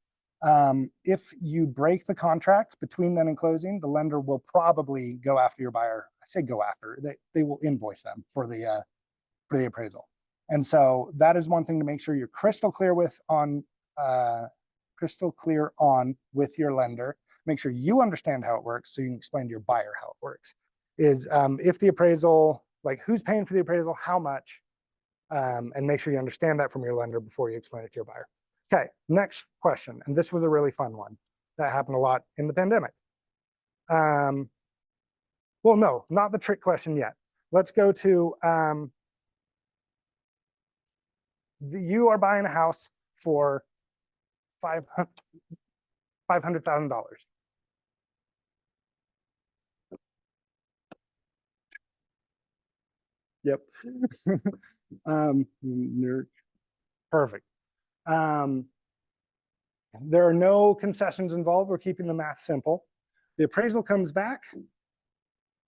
If you break the contract between then and closing, the lender will probably go after your buyer. I say go after, they will invoice them for the appraisal. And so that is one thing to make sure you're crystal clear on with your lender. Make sure you understand how it works so you can explain to your buyer how it works. Is if the appraisal, like who's paying for the appraisal, how much, and make sure you understand that from your lender before you explain it to your buyer. Okay, next question, and this was a really fun one that happened a lot in the pandemic. Well, no, not the trick question yet. Let's go to you are buying a house for $500,000. Yep. Perfect. There are no concessions involved. We're keeping the math simple. The appraisal comes back.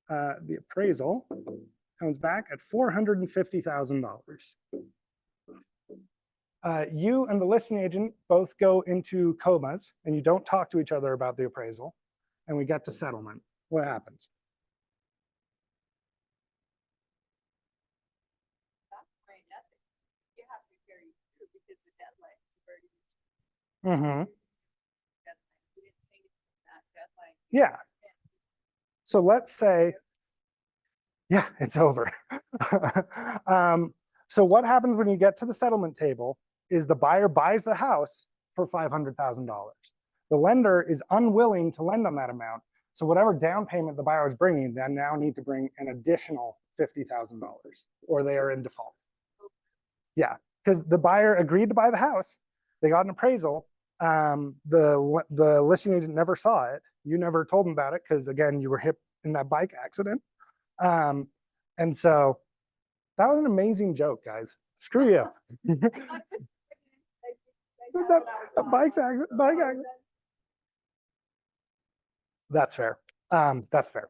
At $450,000. You and the listing agent both go into comas, and you don't talk to each other about the appraisal, and we get to settlement. What happens? Mm-hmm. Yeah. So let's say, yeah, it's over. So what happens when you get to the settlement table is the buyer buys the house for $500,000. The lender is unwilling to lend on that amount. So whatever down payment the buyer is bringing, they now need to bring an additional $50,000 or they are in default. Yeah, because the buyer agreed to buy the house. They got an appraisal. The listing agent never saw it. You never told them about it because, again, you were hit in that bike accident. And so that was an amazing joke, guys. Screw you. The bike accident. That's fair. That's fair.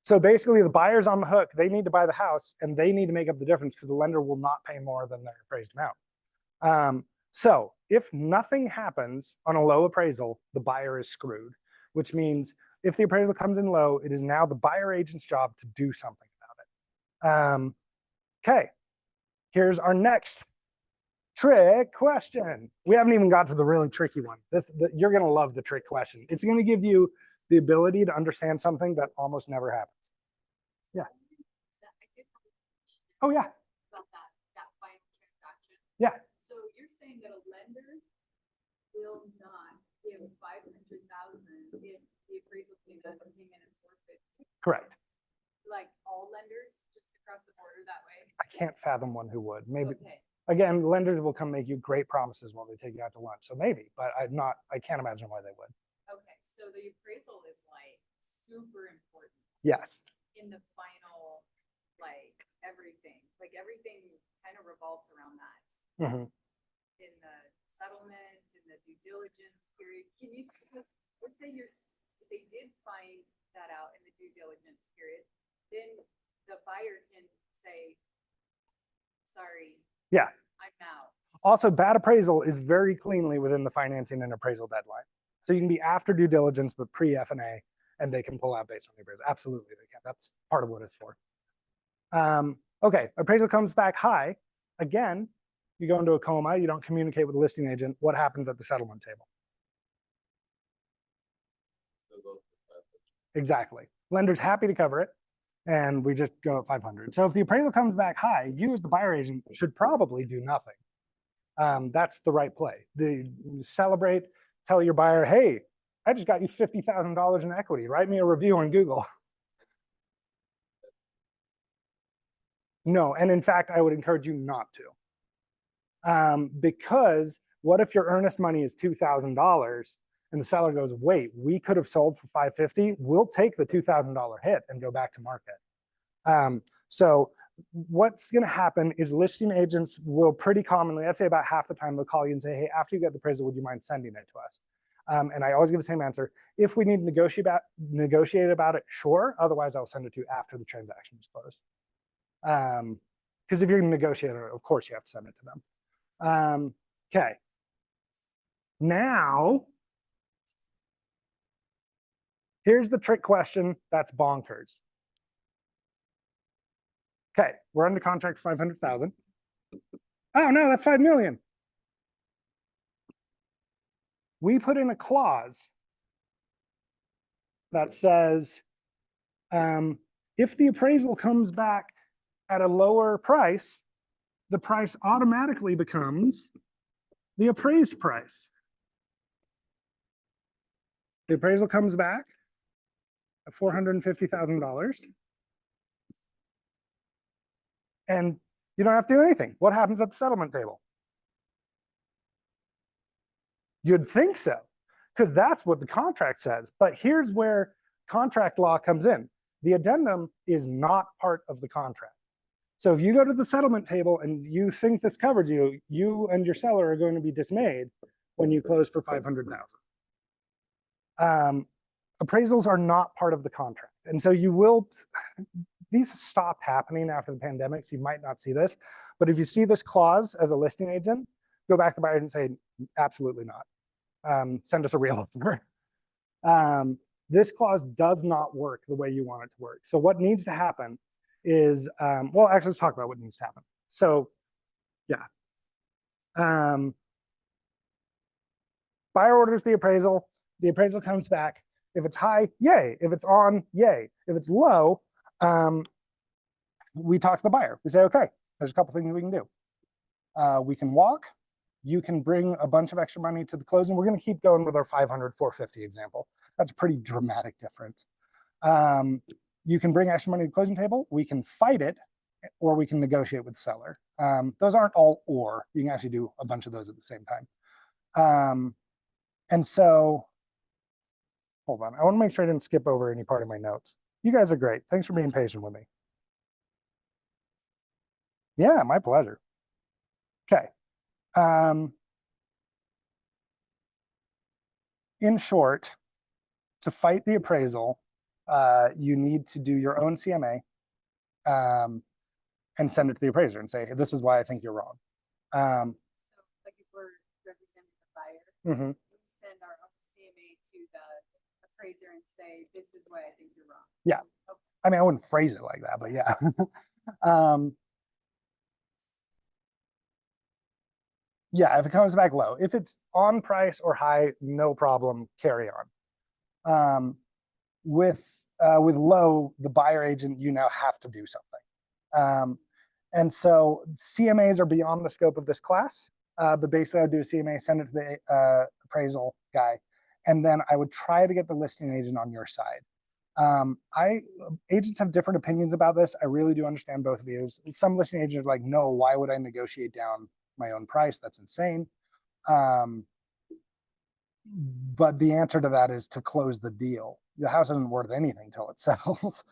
So basically, the buyer's on the hook. They need to buy the house, and they need to make up the difference because the lender will not pay more than their appraised amount. So if nothing happens on a low appraisal, the buyer is screwed, which means if the appraisal comes in low, it is now the buyer agent's job to do something about it. Okay, here's our next trick question. We haven't even got to the really tricky one. You're going to love the trick question. It's going to give you the ability to understand something that almost never happens. Yeah. Oh, yeah. About that final transaction. Yeah. So you're saying that a lender will not give $500,000 if the appraisal came in at $450,000? Correct. Like all lenders just across the border that way? I can't fathom one who would. Maybe. Okay. Again, lenders will come make you great promises while they take you out to lunch. So maybe, but I can't imagine why they would. Okay, so the appraisal is like super important. Yes. In the final, like everything kind of revolves around that. Mm-hmm. In the settlement, in the due diligence period, can you, let's say they did find that out in the due diligence period, then the buyer can say, sorry. Yeah. I'm out. Also, bad appraisal is very cleanly within the financing and appraisal deadline. So you can be after due diligence, but pre-F&A, and they can pull out based on the appraisal. Absolutely, they can. That's part of what it's for. Okay, appraisal comes back high. Again, you go into a coma, you don't communicate with the listing agent. What happens at the settlement table? Exactly. Lender's happy to cover it, and we just go at 500. So if the appraisal comes back high, you as the buyer agent should probably do nothing. That's the right play. Celebrate, tell your buyer, hey, I just got you $50,000 in equity. Write me a review on Google. No, and in fact, I would encourage you not to. Because what if your earnest money is $2,000 and the seller goes, wait, we could have sold for $550. We'll take the $2,000 hit and go back to market. So what's going to happen is listing agents will pretty commonly, I'd say about half the time, they'll call you and say, hey, after you get the appraisal, would you mind sending it to us? And I always give the same answer. If we need to negotiate about it, sure. Otherwise, I'll send it to you after the transaction is closed. Because if you're going to negotiate, of course, you have to send it to them. Okay. Now, here's the trick question that's bonkers. Okay, we're under contract for 500,000. Oh no, that's 5 million. We put in a clause that says, if the appraisal comes back at a lower price, the price automatically becomes the appraised price. The appraisal comes back at $450,000. And you don't have to do anything. What happens at the settlement table? You'd think so, because that's what the contract says. But here's where contract law comes in. The addendum is not part of the contract. So if you go to the settlement table and you think this covered you, you and your seller are going to be dismayed when you close for 500,000. Appraisals are not part of the contract. And so you will, these stopped happening after the pandemic, so you might not see this. But if you see this clause as a listing agent, go back to the buyer and say, absolutely not. Send us a real offer. This clause does not work the way you want it to work. So what needs to happen is, well, actually, let's talk about what needs to happen. So, yeah. Buyer orders the appraisal comes back. If it's high, yay. If it's on, yay. If it's low, we talk to the buyer. We say, okay, there's a couple things we can do. We can walk. You can bring a bunch of extra money to the closing. We're going to keep going with our 500, 450 example. That's a pretty dramatic difference. You can bring extra money to the closing table. We can fight it, or we can negotiate with the seller. Those aren't all or. You can actually do a bunch of those at the same time. And so, hold on. I want to make sure I didn't skip over any part of my notes. You guys are great. Thanks for being patient with me. Yeah, my pleasure. Okay. In short, to fight the appraisal, you need to do your own CMA and send it to the appraiser and say, hey, this is why I think you're wrong. So, like if we're representing the buyer, we send our own CMA to the appraiser and say, this is why I think you're wrong. Yeah. Okay. I mean, I wouldn't phrase it like that, but yeah. Yeah, if it comes back low. If it's on price or high, no problem, carry on. With low, the buyer agent, you now have to do something. And so CMAs are beyond the scope of this class, but basically I would do a CMA, send it to the appraisal guy, and then I would try to get the listing agent on your side. Agents have different opinions about this. I really do understand both views. Some listing agents are like, no, why would I negotiate down my own price? That's insane. But the answer to that is to close the deal. The house isn't worth anything till it sells.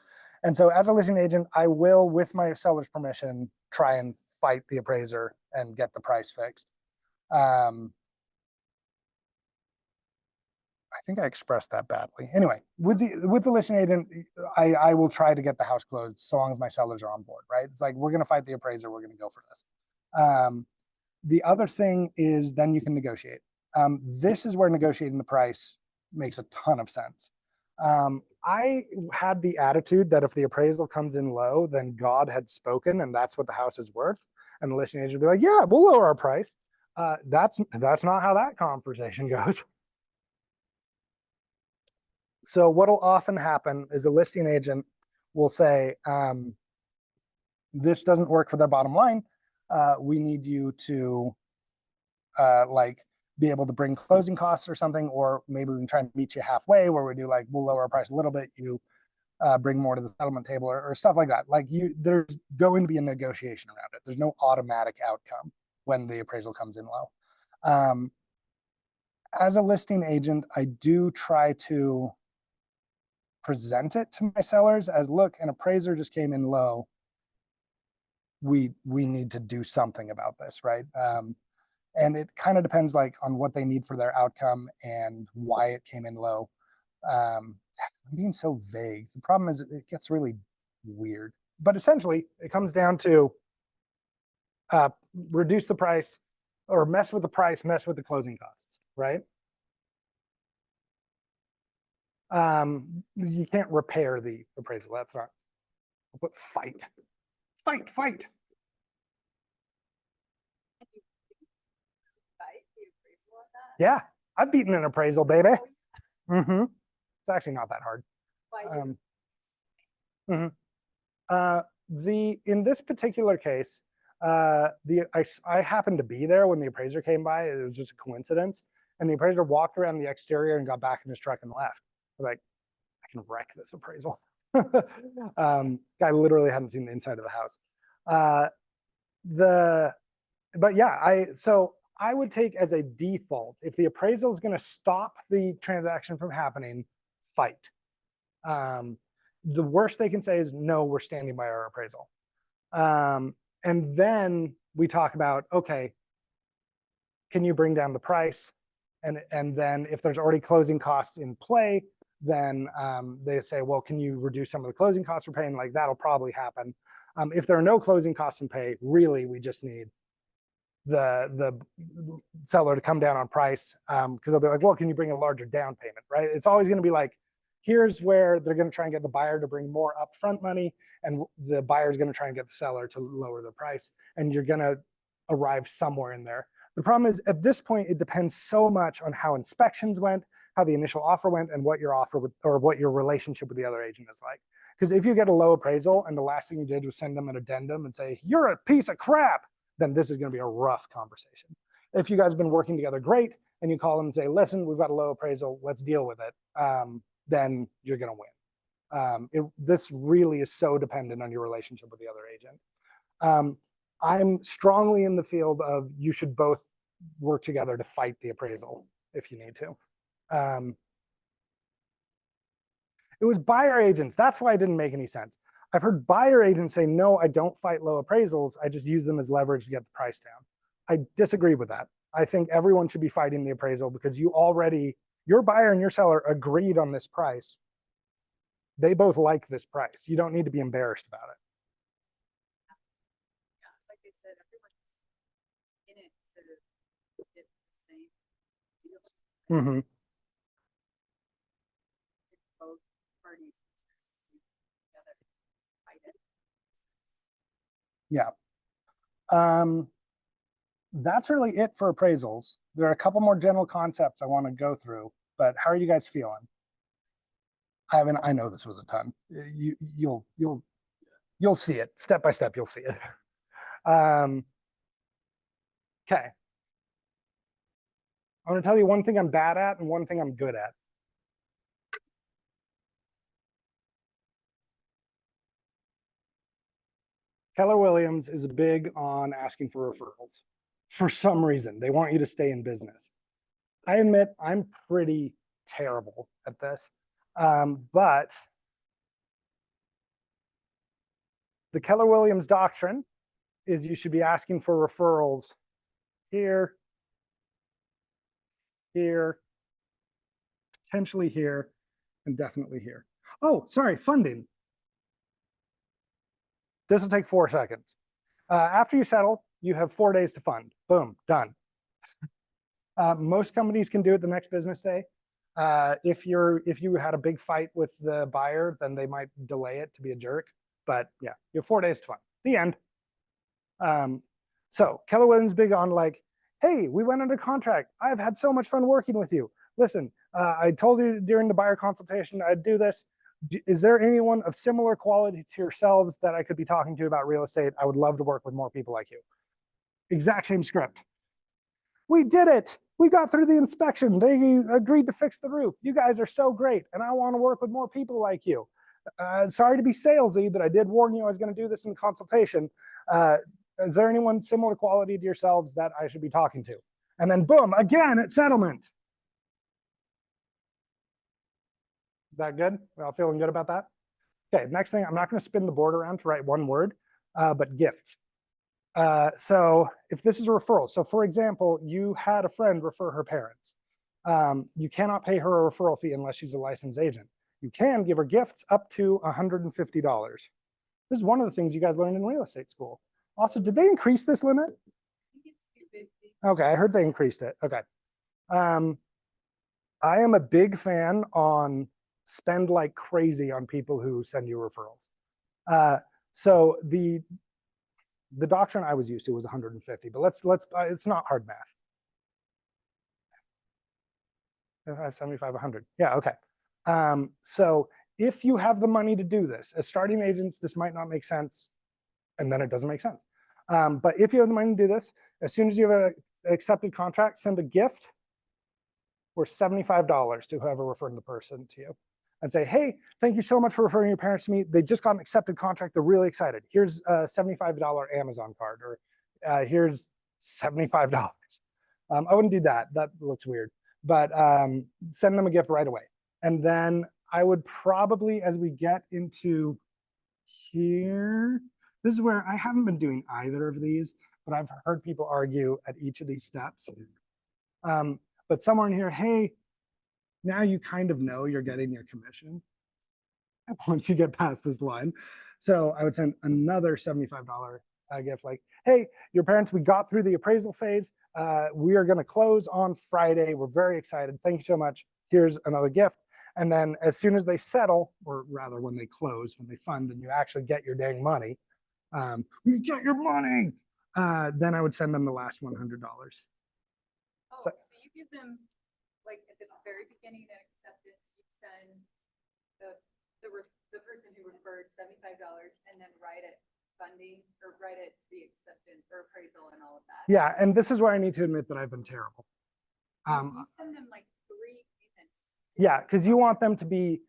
And so as a listing agent, I will, with my seller's permission, try and fight the appraiser and get the price fixed. I think I expressed that badly. Anyway, with the listing agent, I will try to get the house closed so long as my sellers are on board, right? It's like, we're going to fight the appraiser. We're going to go for this. The other thing is then you can negotiate. This is where negotiating the price makes a ton of sense. I had the attitude that if the appraisal comes in low, then God had spoken and that's what the house is worth. And the listing agent would be like, yeah, we'll lower our price. That's not how that conversation goes. So what'll often happen is the listing agent will say, this doesn't work for their bottom line. We need you to like be able to bring closing costs or something, or maybe we can try and meet you halfway where we do like, we'll lower our price a little bit, you bring more to the settlement table or stuff like that. Like there's going to be a negotiation around it. There's no automatic outcome when the appraisal comes in low. As a listing agent, I do try to present it to my sellers as, look, an appraiser just came in low. We need to do something about this, right? And it kind of depends like on what they need for their outcome and why it came in low. I'm being so vague. The problem is it gets really weird. But essentially, it comes down to reduce the price or mess with the price, mess with the closing costs, right? You can't repair the appraisal. That's not, but fight. Yeah, I've beaten an appraisal, baby. It's actually not that hard. In this particular case, I happened to be there when the appraiser came by. It was just a coincidence. And the appraiser walked around the exterior and got back in his truck and left. I was like, I can wreck this appraisal. Guy literally hadn't seen the inside of the house. But yeah, so I would take as a default, if the appraisal is going to stop the transaction from happening, fight. The worst they can say is, no, we're standing by our appraisal. And then we talk about, okay, can you bring down the price? And then if there's already closing costs in play, then they say, well, can you reduce some of the closing costs we're paying? Like that'll probably happen. If there are no closing costs in pay, really, we just need the seller to come down on price, because they'll be like, well, can you bring a larger down payment, right? It's always going to be like, here's where they're going to try and get the buyer to bring more upfront money, and the buyer is going to try and get the seller to lower the price, and you're going to arrive somewhere in there. The problem is at this point, it depends so much on how inspections went, how the initial offer went, and what your offer would, or what your relationship with the other agent is like. Because if you get a low appraisal and the last thing you did was send them an addendum and say, you're a piece of crap, then this is going to be a rough conversation. If you guys have been working together great and you call them and say, listen, we've got a low appraisal, let's deal with it, then you're going to win. This really is so dependent on your relationship with the other agent. I'm strongly in the field of you should both work together to fight the appraisal if you need to. It was buyer agents. That's why it didn't make any sense. I've heard buyer agents say, no, I don't fight low appraisals. I just use them as leverage to get the price down. I disagree with that. I think everyone should be fighting the appraisal because your buyer and your seller agreed on this price. They both like this price. You don't need to be embarrassed about it. Yeah, like I said, everyone's in it to get the same deal. Both parties together fight it. Yeah. That's really it for appraisals. There are a couple more general concepts I want to go through, but how are you guys feeling? I know this was a ton. You'll see it step by step. You'll see it. Okay. I'm going to tell you one thing I'm bad at and one thing I'm good at. Keller Williams is big on asking for referrals. For some reason, they want you to stay in business. I admit I'm pretty terrible at this, but the Keller Williams doctrine is you should be asking for referrals here, here, potentially here, and definitely here. Oh, sorry, funding. This will take 4 seconds. After you settle, you have 4 days to fund. Boom, done. Most companies can do it the next business day. If you had a big fight with the buyer, then they might delay it to be a jerk. But yeah, you have 4 days to fund. The end. So Keller Williams big on like, hey, we went under contract. I've had so much fun working with you. Listen, I told you during the buyer consultation I'd do this. Is there anyone of similar quality to yourselves that I could be talking to about real estate? I would love to work with more people like you. Exact same script. We did it. We got through the inspection. They agreed to fix the roof. You guys are so great, and I want to work with more people like you. Sorry to be salesy, but I did warn you I was going to do this in the consultation. Is there anyone similar quality to yourselves that I should be talking to? And then boom, again at settlement. Is that good? We're all feeling good about that? Okay, next thing, I'm not going to spin the board around to write one word, but gifts. So if this is a referral, so for example, you had a friend refer her parents. You cannot pay her a referral fee unless she's a licensed agent. You can give her gifts up to $150. This is one of the things you guys learned in real estate school. Also, did they increase this limit? Okay, I heard they increased it. Okay. I am a big fan on spend like crazy on people who send you referrals. So the doctrine I was used to was 150, but let's it's not hard math. 75, 100. Yeah, okay. So if you have the money to do this, as starting agents, this might not make sense, and then it doesn't make sense. But if you have the money to do this, as soon as you have an accepted contract, send a gift worth $75 to whoever referred the person to you. And say, hey, thank you so much for referring your parents to me. They just got an accepted contract. They're really excited. Here's a $75 Amazon card, or here's $75. I wouldn't do that. That looks weird. But send them a gift right away. And then I would probably, as we get into here, this is where I haven't been doing either of these, but I've heard people argue at each of these steps. But somewhere in here, hey, now you kind of know you're getting your commission once you get past this line. So I would send another $75 gift like, hey, your parents, we got through the appraisal phase. We are going to close on Friday. We're very excited. Thank you so much. Here's another gift. And then as soon as they settle, or rather when they close, when they fund and you actually get your dang money, you get your money, then I would send them the last $100. Oh, so you give them, like at the very beginning of acceptance, you send the person who referred $75 and then write it funding or write it to the acceptance or appraisal and all of that. Yeah, and this is where I need to admit that I've been terrible. So you send them like 3 payments. Yeah, because you want them to be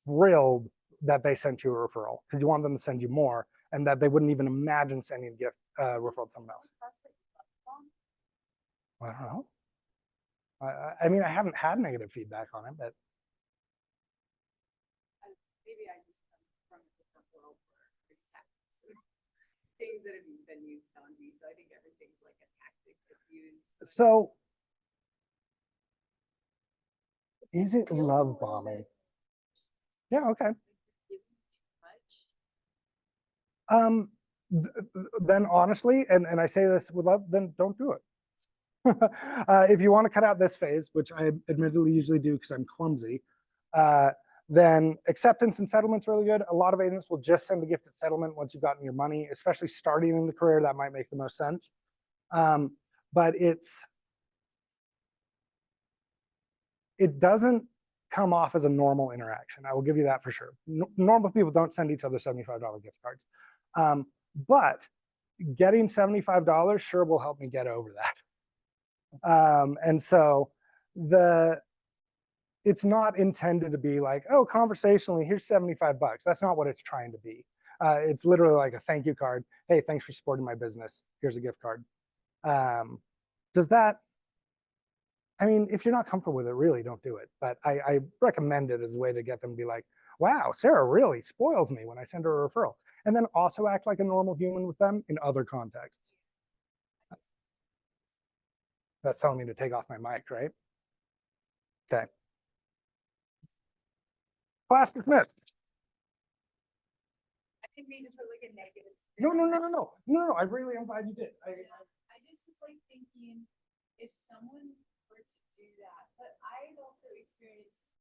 thrilled that they sent you a referral, because you want them to send you more, and that they wouldn't even imagine sending a gift referral to someone else. I don't know. I mean, I haven't had negative feedback on it, but maybe I just come from a different world where there's tactics and things that have been used on me. So I think everything's like a tactic that's used. So is it love bombing? Yeah, okay. Then honestly, and I say this with love, then don't do it. If you want to cut out this phase, which I admittedly usually do because I'm clumsy, then acceptance and settlement's really good. A lot of agents will just send the gift at settlement once you've gotten your money, especially starting in the career. That might make the most sense. But it doesn't come off as a normal interaction. I will give you that for sure. Normal people don't send each other $75 gift cards. But getting $75 sure will help me get over that. And so it's not intended to be like, oh, conversationally, here's $75. That's not what it's trying to be. It's literally like a thank you card. Hey, thanks for supporting my business. Here's a gift card. Does that, I mean, if you're not comfortable with it, really don't do it. But I recommend it as a way to get them to be like, wow, Sarah really spoils me when I send her a referral. And then also act like a normal human with them in other contexts. That's telling me to take off my mic, right? Okay. Class dismissed. I didn't mean to put like a negative. No, no, no, no, no, no, no. I really am glad you did. I just was like thinking, if someone were to do that, but I'd also experienced